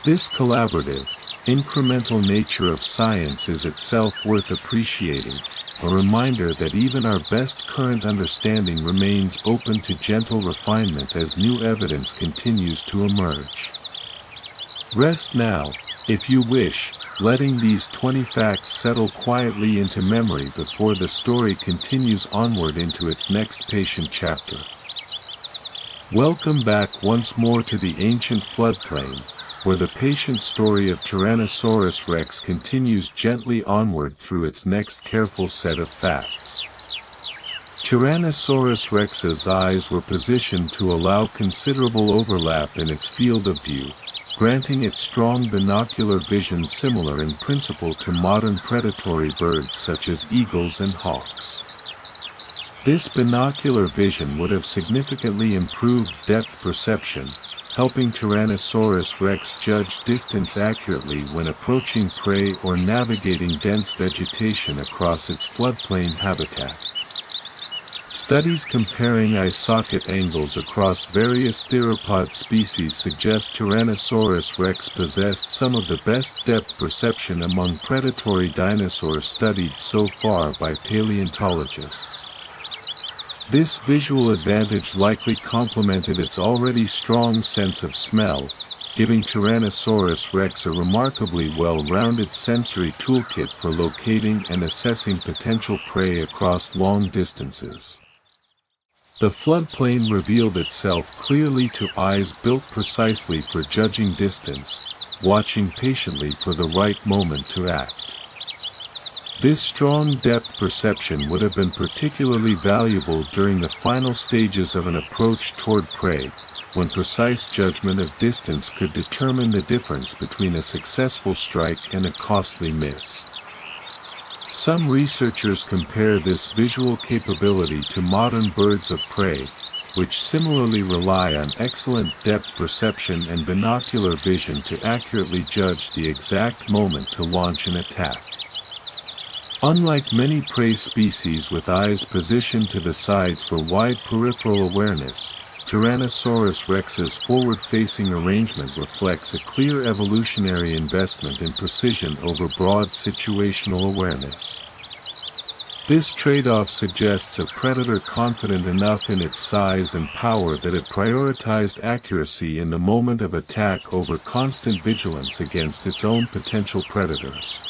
Speaker 1: This collaborative, incremental nature of science is itself worth appreciating, a reminder that even our best current understanding remains open to gentle refinement as new evidence continues to emerge. Rest now, if you wish, letting these 20 facts settle quietly into memory before the story continues onward into its next patient chapter. Welcome back once more to the ancient floodplain, where the patient story of Tyrannosaurus Rex continues gently onward through its next careful set of facts. Tyrannosaurus Rex's eyes were positioned to allow considerable overlap in its field of view, granting it strong binocular vision similar in principle to modern predatory birds such as eagles and hawks. This binocular vision would have significantly improved depth perception, helping Tyrannosaurus Rex judge distance accurately when approaching prey or navigating dense vegetation across its floodplain habitat. Studies comparing eye socket angles across various theropod species suggest Tyrannosaurus Rex possessed some of the best depth perception among predatory dinosaurs studied so far by paleontologists. This visual advantage likely complemented its already strong sense of smell, giving Tyrannosaurus Rex a remarkably well-rounded sensory toolkit for locating and assessing potential prey across long distances. The floodplain revealed itself clearly to eyes built precisely for judging distance, watching patiently for the right moment to act. This strong depth perception would have been particularly valuable during the final stages of an approach toward prey, when precise judgment of distance could determine the difference between a successful strike and a costly miss. Some researchers compare this visual capability to modern birds of prey, which similarly rely on excellent depth perception and binocular vision to accurately judge the exact moment to launch an attack. Unlike many prey species with eyes positioned to the sides for wide peripheral awareness, Tyrannosaurus Rex's forward-facing arrangement reflects a clear evolutionary investment in precision over broad situational awareness. This trade-off suggests a predator confident enough in its size and power that it prioritized accuracy in the moment of attack over constant vigilance against its own potential predators.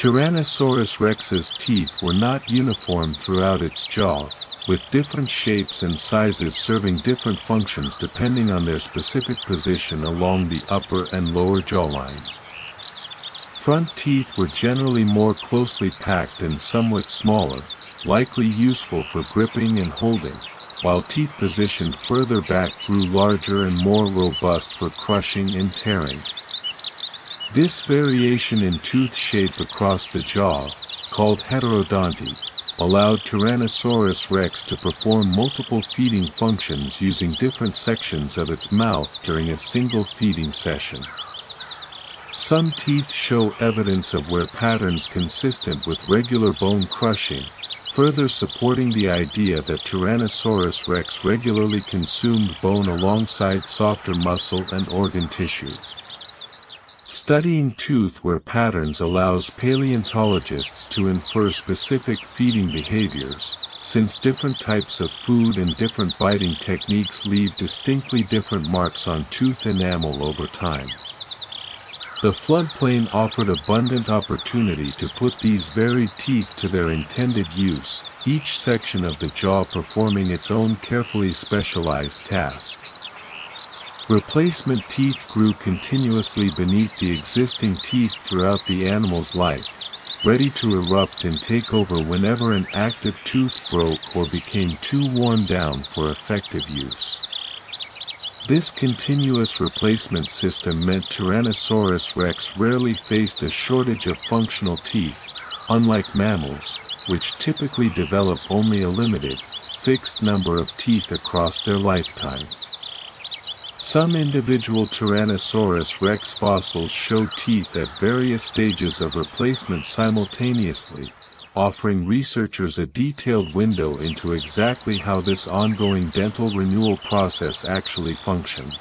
Speaker 1: Tyrannosaurus Rex's teeth were not uniform throughout its jaw, with different shapes and sizes serving different functions depending on their specific position along the upper and lower jawline. Front teeth were generally more closely packed and somewhat smaller, likely useful for gripping and holding, while teeth positioned further back grew larger and more robust for crushing and tearing. This variation in tooth shape across the jaw, called heterodonty, allowed Tyrannosaurus Rex to perform multiple feeding functions using different sections of its mouth during a single feeding session. Some teeth show evidence of wear patterns consistent with regular bone crushing, further supporting the idea that Tyrannosaurus Rex regularly consumed bone alongside softer muscle and organ tissue. Studying tooth wear patterns allows paleontologists to infer specific feeding behaviors, since different types of food and different biting techniques leave distinctly different marks on tooth enamel over time. The floodplain offered abundant opportunity to put these varied teeth to their intended use, each section of the jaw performing its own carefully specialized task. Replacement teeth grew continuously beneath the existing teeth throughout the animal's life, ready to erupt and take over whenever an active tooth broke or became too worn down for effective use. This continuous replacement system meant Tyrannosaurus Rex rarely faced a shortage of functional teeth, unlike mammals, which typically develop only a limited, fixed number of teeth across their lifetime. Some individual Tyrannosaurus rex fossils show teeth at various stages of replacement simultaneously, offering researchers a detailed window into exactly how this ongoing dental renewal process actually functioned.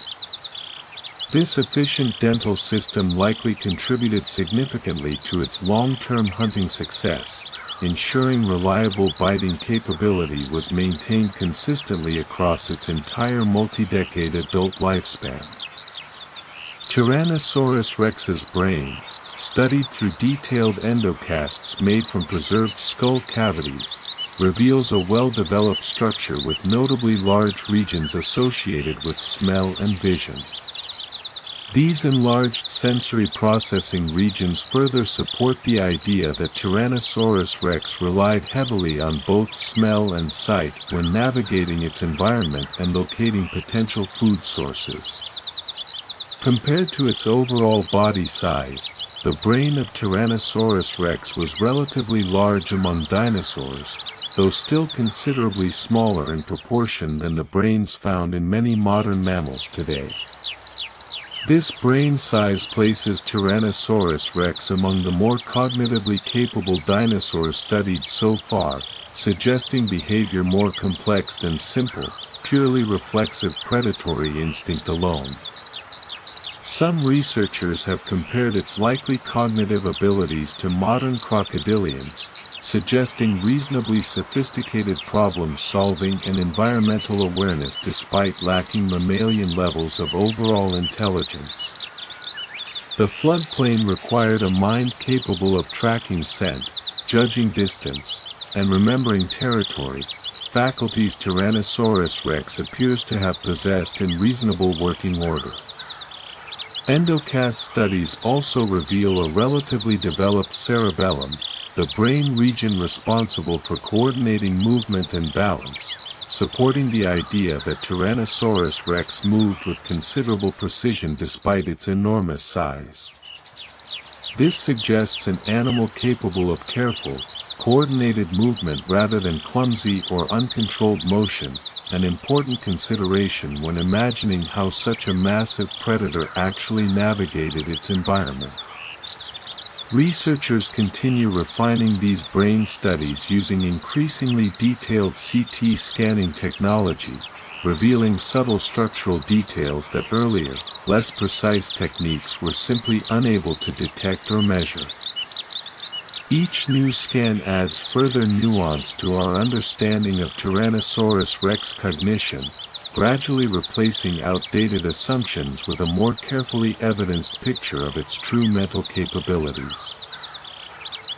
Speaker 1: This efficient dental system likely contributed significantly to its long-term hunting success, ensuring reliable biting capability was maintained consistently across its entire multi-decade adult lifespan. Tyrannosaurus rex's brain, studied through detailed endocasts made from preserved skull cavities, reveals a well-developed structure with notably large regions associated with smell and vision. These enlarged sensory processing regions further support the idea that Tyrannosaurus rex relied heavily on both smell and sight when navigating its environment and locating potential food sources. Compared to its overall body size, the brain of Tyrannosaurus rex was relatively large among dinosaurs, though still considerably smaller in proportion than the brains found in many modern mammals today. This brain size places Tyrannosaurus rex among the more cognitively capable dinosaurs studied so far, suggesting behavior more complex than simple, purely reflexive predatory instinct alone. Some researchers have compared its likely cognitive abilities to modern crocodilians, suggesting reasonably sophisticated problem-solving and environmental awareness despite lacking mammalian levels of overall intelligence. The floodplain required a mind capable of tracking scent, judging distance, and remembering territory, faculties Tyrannosaurus rex appears to have possessed in reasonable working order. Endocast studies also reveal a relatively developed cerebellum, the brain region responsible for coordinating movement and balance, supporting the idea that Tyrannosaurus rex moved with considerable precision despite its enormous size. This suggests an animal capable of careful, coordinated movement rather than clumsy or uncontrolled motion, an important consideration when imagining how such a massive predator actually navigated its environment. Researchers continue refining these brain studies using increasingly detailed CT scanning technology, revealing subtle structural details that earlier, less precise techniques were simply unable to detect or measure. Each new scan adds further nuance to our understanding of Tyrannosaurus rex cognition, gradually replacing outdated assumptions with a more carefully evidenced picture of its true mental capabilities.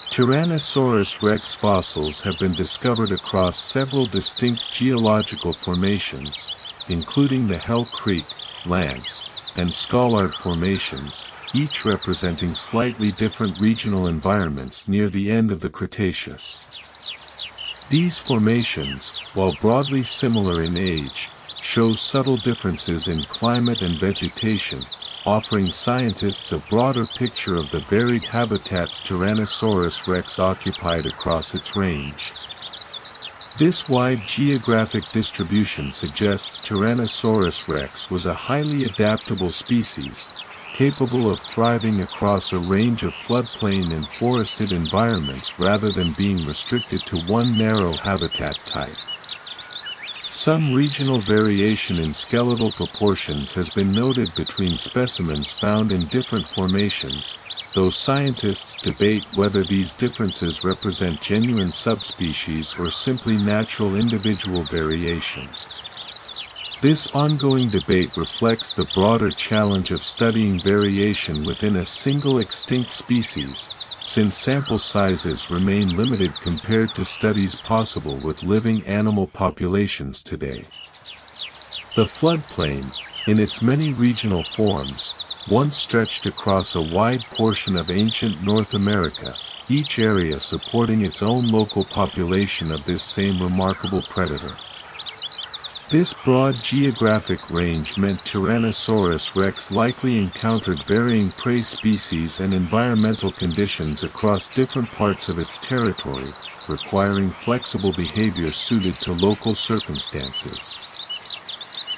Speaker 1: Tyrannosaurus rex fossils have been discovered across several distinct geological formations, including the Hell Creek, Lance, and Scollard formations, each representing slightly different regional environments near the end of the Cretaceous. These formations, while broadly similar in age, show subtle differences in climate and vegetation, offering scientists a broader picture of the varied habitats Tyrannosaurus rex occupied across its range. This wide geographic distribution suggests Tyrannosaurus rex was a highly adaptable species, capable of thriving across a range of floodplain and forested environments rather than being restricted to one narrow habitat type. Some regional variation in skeletal proportions has been noted between specimens found in different formations, though scientists debate whether these differences represent genuine subspecies or simply natural individual variation. This ongoing debate reflects the broader challenge of studying variation within a single extinct species, since sample sizes remain limited compared to studies possible with living animal populations today. The floodplain, in its many regional forms, once stretched across a wide portion of ancient North America, each area supporting its own local population of this same remarkable predator. This broad geographic range meant Tyrannosaurus rex likely encountered varying prey species and environmental conditions across different parts of its territory, requiring flexible behavior suited to local circumstances.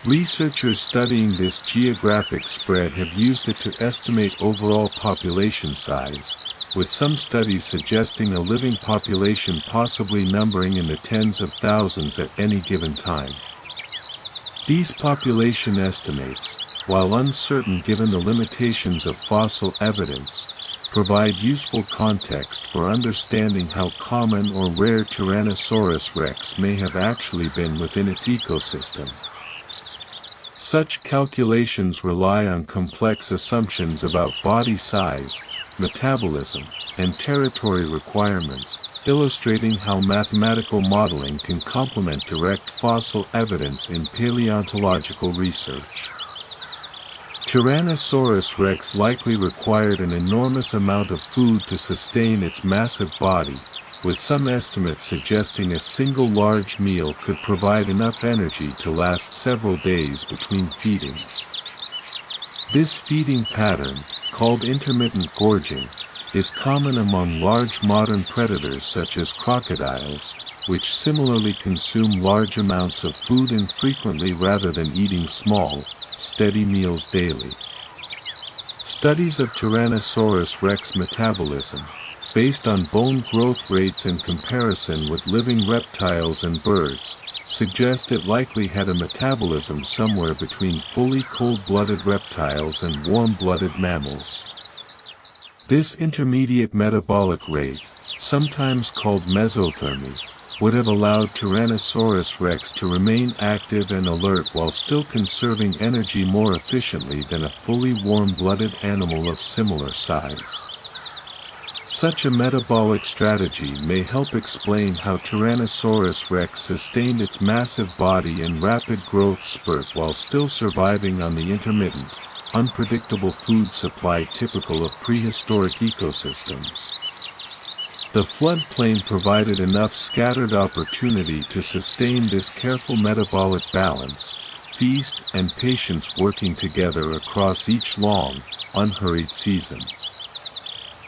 Speaker 1: Researchers studying this geographic spread have used it to estimate overall population size, with some studies suggesting a living population possibly numbering in the tens of thousands at any given time. These population estimates, while uncertain given the limitations of fossil evidence, provide useful context for understanding how common or rare Tyrannosaurus rex may have actually been within its ecosystem. Such calculations rely on complex assumptions about body size, metabolism, and territory requirements, illustrating how mathematical modeling can complement direct fossil evidence in paleontological research. Tyrannosaurus rex likely required an enormous amount of food to sustain its massive body, with some estimates suggesting a single large meal could provide enough energy to last several days between feedings. This feeding pattern, called intermittent gorging, is common among large modern predators such as crocodiles, which similarly consume large amounts of food infrequently rather than eating small, steady meals daily. Studies of Tyrannosaurus rex metabolism, based on bone growth rates in comparison with living reptiles and birds, suggest it likely had a metabolism somewhere between fully cold-blooded reptiles and warm-blooded mammals. This intermediate metabolic rate, sometimes called mesothermy, would have allowed Tyrannosaurus rex to remain active and alert while still conserving energy more efficiently than a fully warm-blooded animal of similar size. Such a metabolic strategy may help explain how Tyrannosaurus rex sustained its massive body and rapid growth spurt while still surviving on the intermittent, unpredictable food supply typical of prehistoric ecosystems. The floodplain provided enough scattered opportunity to sustain this careful metabolic balance, feast and patience working together across each long, unhurried season.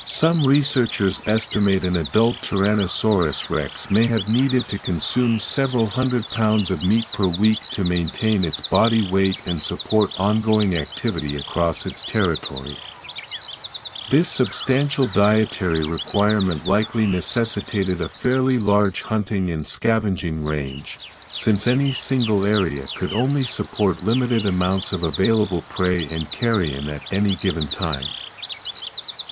Speaker 1: Some researchers estimate an adult Tyrannosaurus rex may have needed to consume several hundred pounds of meat per week to maintain its body weight and support ongoing activity across its territory. This substantial dietary requirement likely necessitated a fairly large hunting and scavenging range, since any single area could only support limited amounts of available prey and carrion at any given time.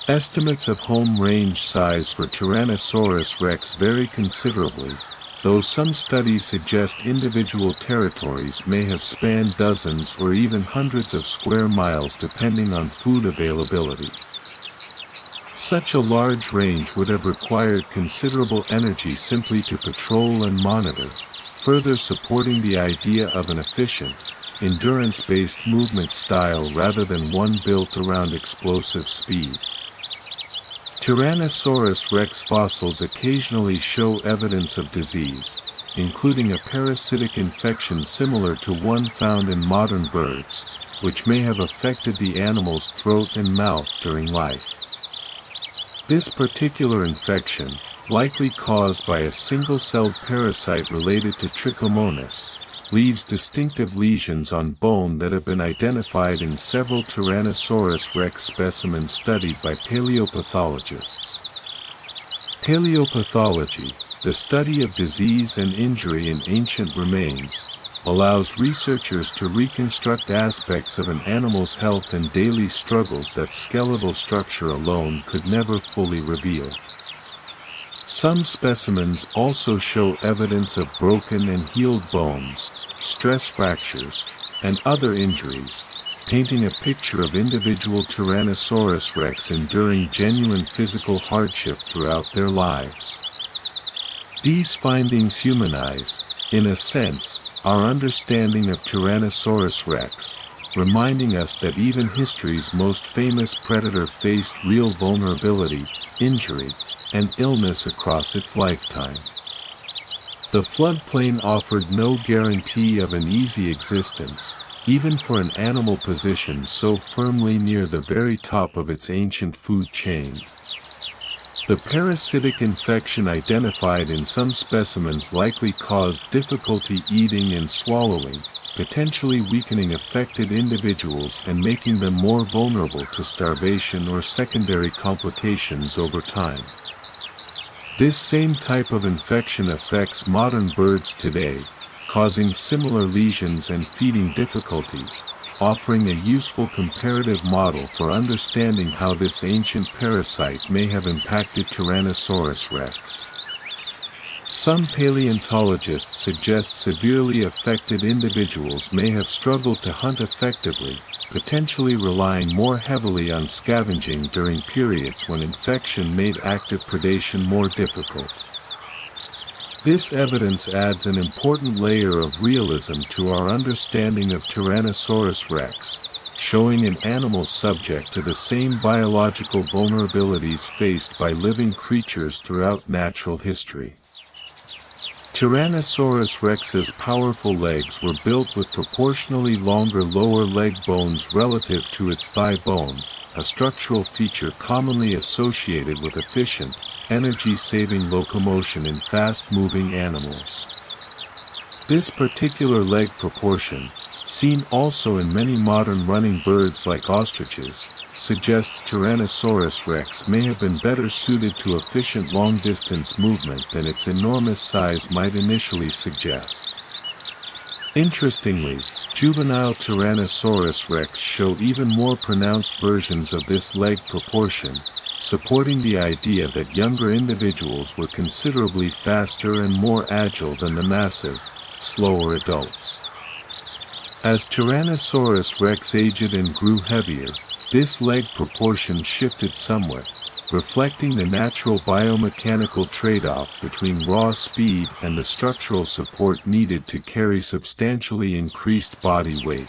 Speaker 1: Estimates of home range size for Tyrannosaurus rex vary considerably, though some studies suggest individual territories may have spanned dozens or even hundreds of square miles depending on food availability. Such a large range would have required considerable energy simply to patrol and monitor, further supporting the idea of an efficient, endurance-based movement style rather than one built around explosive speed. Tyrannosaurus rex fossils occasionally show evidence of disease, including a parasitic infection similar to one found in modern birds, which may have affected the animal's throat and mouth during life. This particular infection, likely caused by a single-celled parasite related to Trichomonas, leaves distinctive lesions on bone that have been identified in several Tyrannosaurus rex specimens studied by paleopathologists. Paleopathology, the study of disease and injury in ancient remains, allows researchers to reconstruct aspects of an animal's health and daily struggles that skeletal structure alone could never fully reveal. Some specimens also show evidence of broken and healed bones, stress fractures, and other injuries, painting a picture of individual Tyrannosaurus rex enduring genuine physical hardship throughout their lives. These findings humanize, in a sense, our understanding of Tyrannosaurus rex, reminding us that even history's most famous predator faced real vulnerability, injury, and illness across its lifetime. The floodplain offered no guarantee of an easy existence, even for an animal positioned so firmly near the very top of its ancient food chain. The parasitic infection identified in some specimens likely caused difficulty eating and swallowing, potentially weakening affected individuals and making them more vulnerable to starvation or secondary complications over time. This same type of infection affects modern birds today, causing similar lesions and feeding difficulties, offering a useful comparative model for understanding how this ancient parasite may have impacted Tyrannosaurus rex. Some paleontologists suggest severely affected individuals may have struggled to hunt effectively, potentially relying more heavily on scavenging during periods when infection made active predation more difficult. This evidence adds an important layer of realism to our understanding of Tyrannosaurus rex, showing an animal subject to the same biological vulnerabilities faced by living creatures throughout natural history. Tyrannosaurus rex's powerful legs were built with proportionally longer lower leg bones relative to its thigh bone, a structural feature commonly associated with efficient, energy-saving locomotion in fast-moving animals. This particular leg proportion, seen also in many modern running birds like ostriches, suggests Tyrannosaurus rex may have been better suited to efficient long-distance movement than its enormous size might initially suggest. Interestingly, juvenile Tyrannosaurus rex show even more pronounced versions of this leg proportion, supporting the idea that younger individuals were considerably faster and more agile than the massive, slower adults. As Tyrannosaurus rex aged and grew heavier, this leg proportion shifted somewhat, reflecting the natural biomechanical trade-off between raw speed and the structural support needed to carry substantially increased body weight.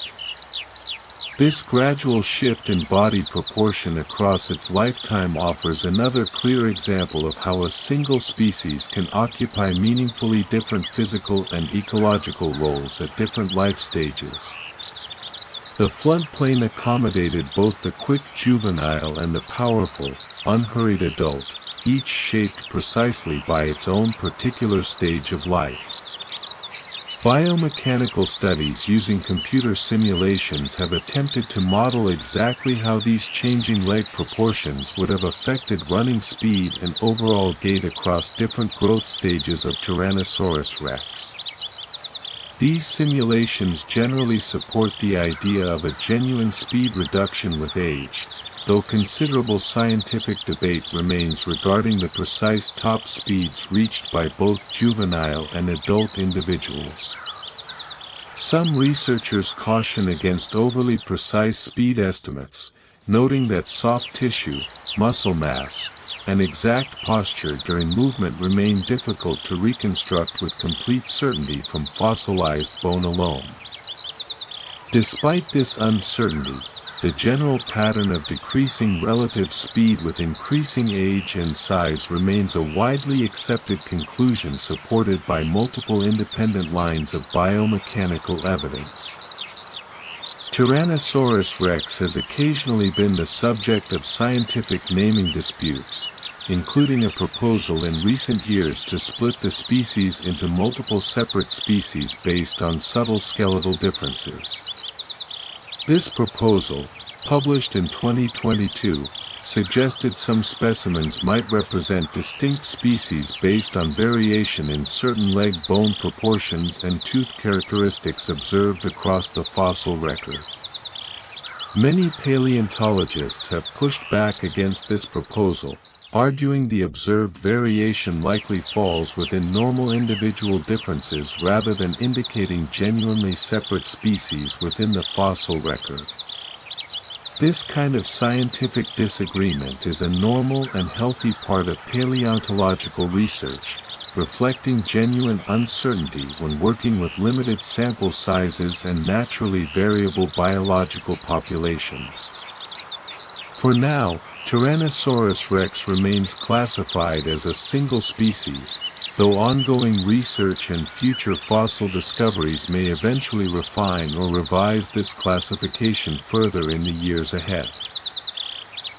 Speaker 1: This gradual shift in body proportion across its lifetime offers another clear example of how a single species can occupy meaningfully different physical and ecological roles at different life stages. The floodplain accommodated both the quick juvenile and the powerful, unhurried adult, each shaped precisely by its own particular stage of life. Biomechanical studies using computer simulations have attempted to model exactly how these changing leg proportions would have affected running speed and overall gait across different growth stages of Tyrannosaurus rex. These simulations generally support the idea of a genuine speed reduction with age, though considerable scientific debate remains regarding the precise top speeds reached by both juvenile and adult individuals. Some researchers caution against overly precise speed estimates, noting that soft tissue, muscle mass, and exact posture during movement remain difficult to reconstruct with complete certainty from fossilized bone alone. Despite this uncertainty, the general pattern of decreasing relative speed with increasing age and size remains a widely accepted conclusion supported by multiple independent lines of biomechanical evidence. Tyrannosaurus rex has occasionally been the subject of scientific naming disputes, including a proposal in recent years to split the species into multiple separate species based on subtle skeletal differences. This proposal, published in 2022, suggested some specimens might represent distinct species based on variation in certain leg bone proportions and tooth characteristics observed across the fossil record. Many paleontologists have pushed back against this proposal, arguing the observed variation likely falls within normal individual differences rather than indicating genuinely separate species within the fossil record. This kind of scientific disagreement is a normal and healthy part of paleontological research, reflecting genuine uncertainty when working with limited sample sizes and naturally variable biological populations. For now, Tyrannosaurus rex remains classified as a single species, though ongoing research and future fossil discoveries may eventually refine or revise this classification further in the years ahead.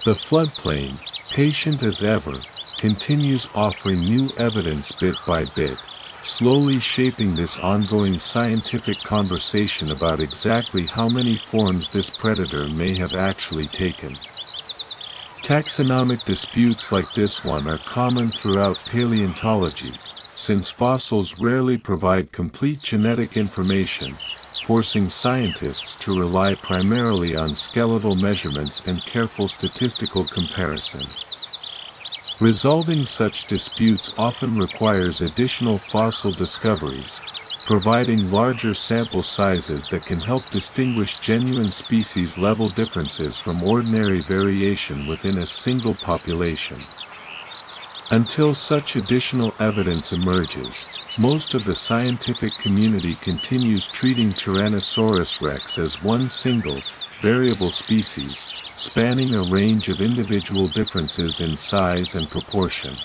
Speaker 1: The floodplain, patient as ever, continues offering new evidence bit by bit, slowly shaping this ongoing scientific conversation about exactly how many forms this predator may have actually taken. Taxonomic disputes like this one are common throughout paleontology, since fossils rarely provide complete genetic information, forcing scientists to rely primarily on skeletal measurements and careful statistical comparison. Resolving such disputes often requires additional fossil discoveries, providing larger sample sizes that can help distinguish genuine species-level differences from ordinary variation within a single population. Until such additional evidence emerges, most of the scientific community continues treating Tyrannosaurus rex as one single, variable species, spanning a range of individual differences in size and proportion.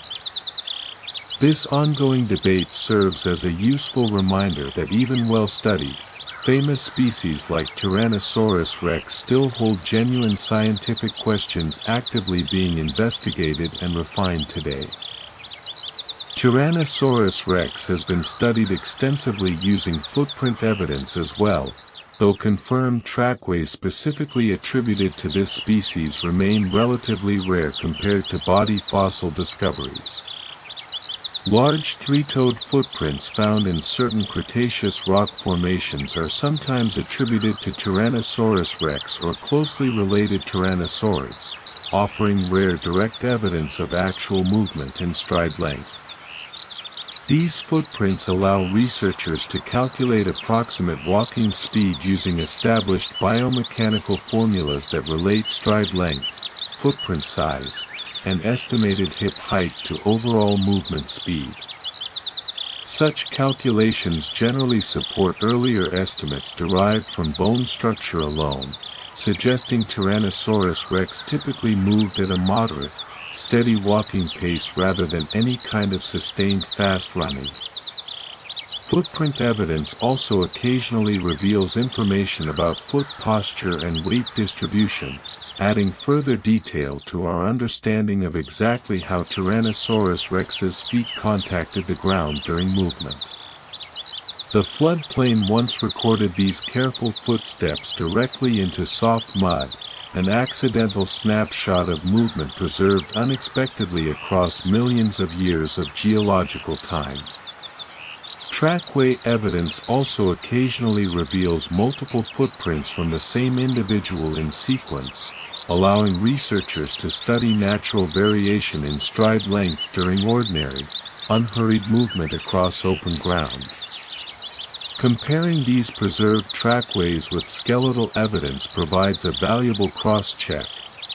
Speaker 1: This ongoing debate serves as a useful reminder that even well-studied, famous species like Tyrannosaurus rex still hold genuine scientific questions actively being investigated and refined today. Tyrannosaurus rex has been studied extensively using footprint evidence as well, though confirmed trackways specifically attributed to this species remain relatively rare compared to body fossil discoveries. Large three-toed footprints found in certain Cretaceous rock formations are sometimes attributed to Tyrannosaurus rex or closely related tyrannosaurids, offering rare direct evidence of actual movement and stride length. These footprints allow researchers to calculate approximate walking speed using established biomechanical formulas that relate stride length, footprint size, and estimated hip height to overall movement speed. Such calculations generally support earlier estimates derived from bone structure alone, suggesting Tyrannosaurus rex typically moved at a moderate, steady walking pace rather than any kind of sustained fast running. Footprint evidence also occasionally reveals information about foot posture and weight distribution, adding further detail to our understanding of exactly how Tyrannosaurus rex's feet contacted the ground during movement. The floodplain once recorded these careful footsteps directly into soft mud, an accidental snapshot of movement preserved unexpectedly across millions of years of geological time. Trackway evidence also occasionally reveals multiple footprints from the same individual in sequence, allowing researchers to study natural variation in stride length during ordinary, unhurried movement across open ground. Comparing these preserved trackways with skeletal evidence provides a valuable cross-check,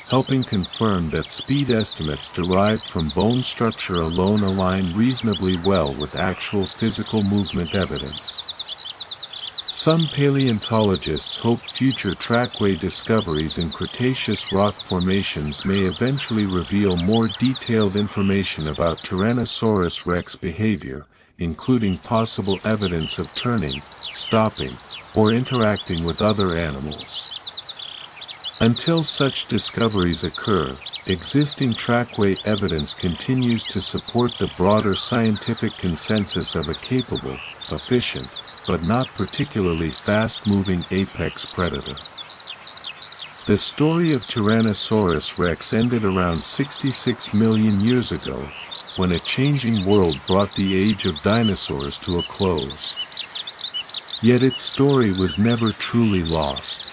Speaker 1: helping confirm that speed estimates derived from bone structure alone align reasonably well with actual physical movement evidence. Some paleontologists hope future trackway discoveries in Cretaceous rock formations may eventually reveal more detailed information about Tyrannosaurus rex behavior, including possible evidence of turning, stopping, or interacting with other animals. Until such discoveries occur, existing trackway evidence continues to support the broader scientific consensus of a capable, efficient, but not particularly fast-moving apex predator. The story of Tyrannosaurus rex ended around 66 million years ago, when a changing world brought the age of dinosaurs to a close. Yet its story was never truly lost.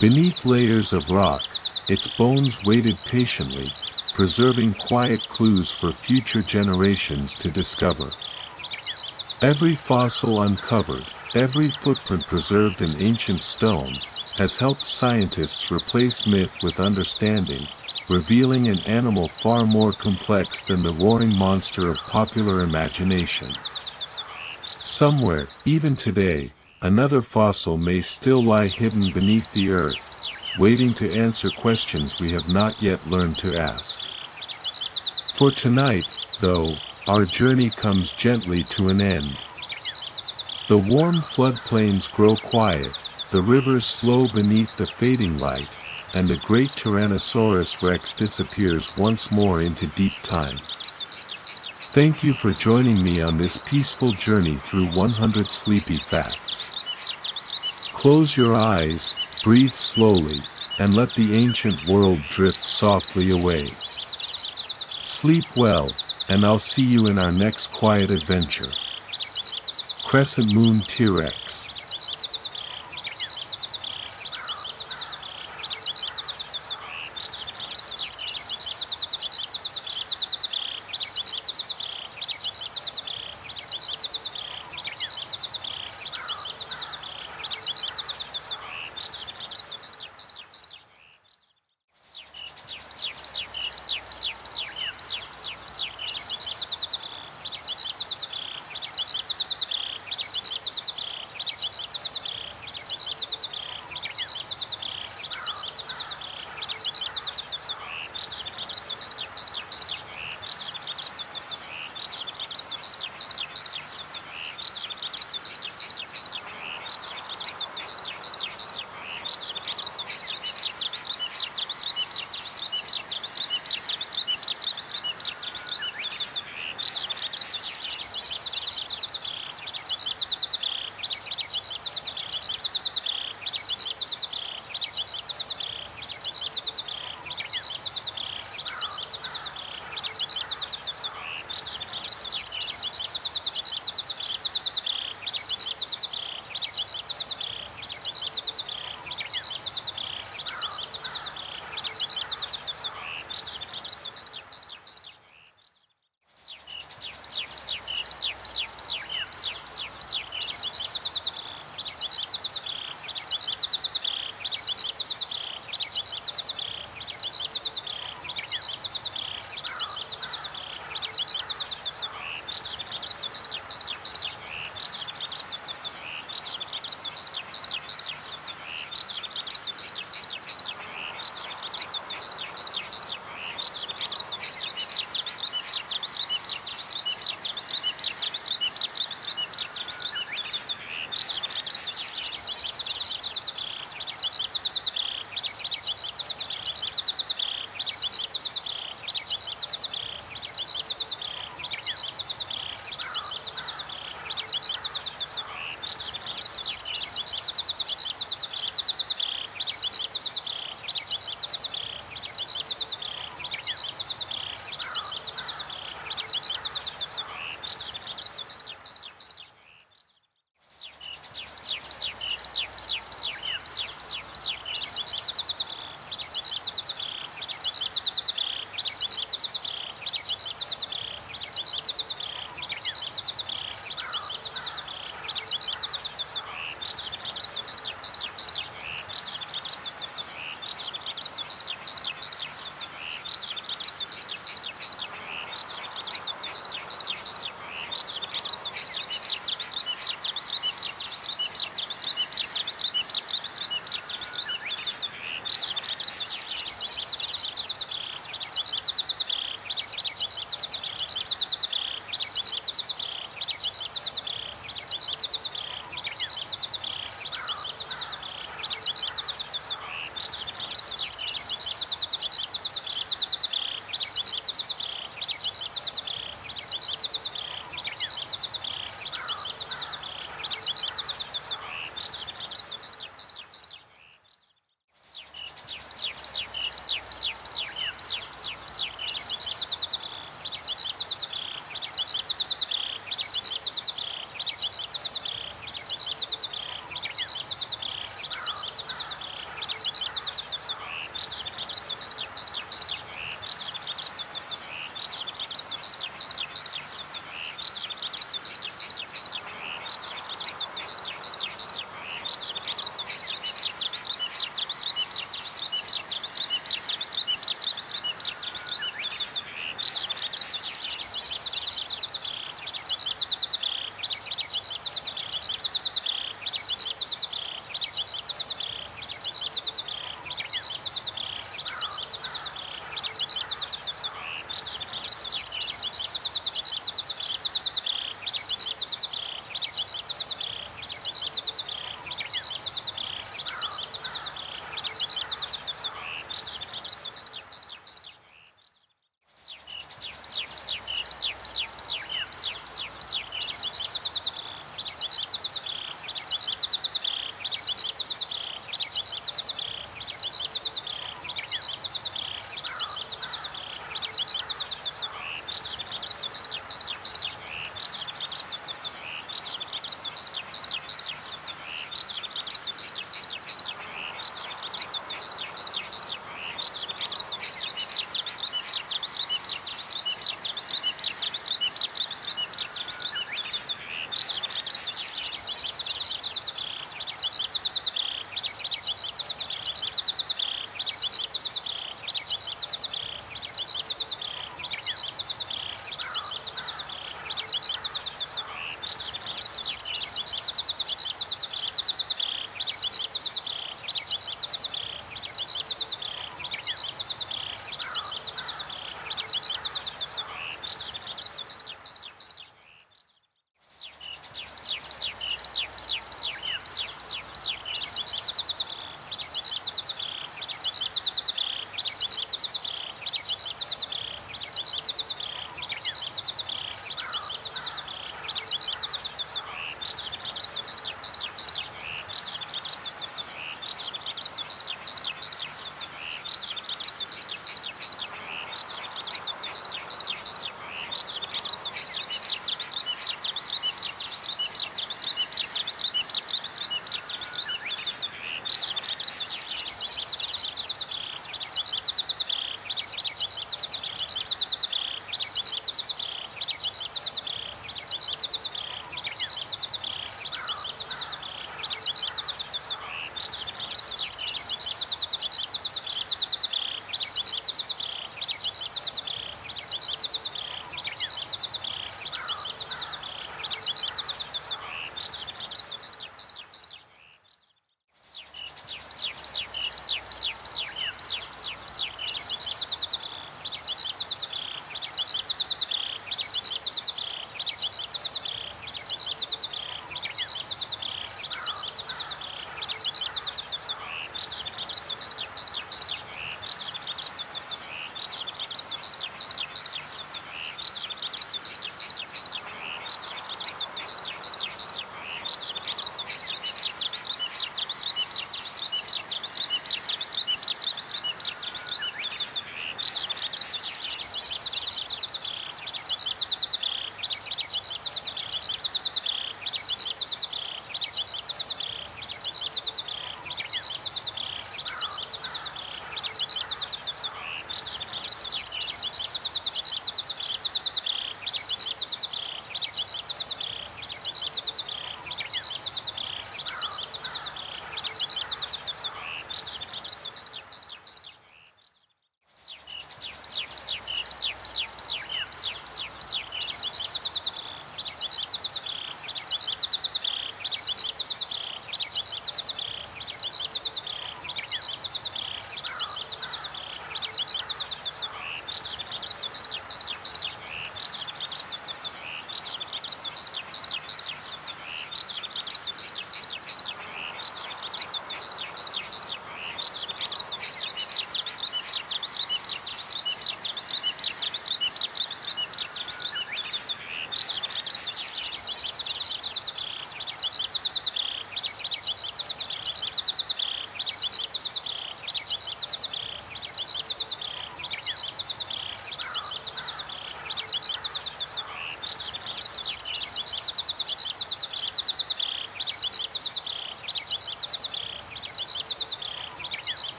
Speaker 1: Beneath layers of rock, its bones waited patiently, preserving quiet clues for future generations to discover. Every fossil uncovered, every footprint preserved in ancient stone, has helped scientists replace myth with understanding, revealing an animal far more complex than the roaring monster of popular imagination. Somewhere, even today, another fossil may still lie hidden beneath the earth, waiting to answer questions we have not yet learned to ask. For tonight, though, our journey comes gently to an end. The warm floodplains grow quiet, the rivers slow beneath the fading light, and the great Tyrannosaurus rex disappears once more into deep time. Thank you for joining me on this peaceful journey through 100 sleepy facts. Close your eyes, breathe slowly, and let the ancient world drift softly away. Sleep well, and I'll see you in our next quiet adventure. Crescent Moon T-Rex.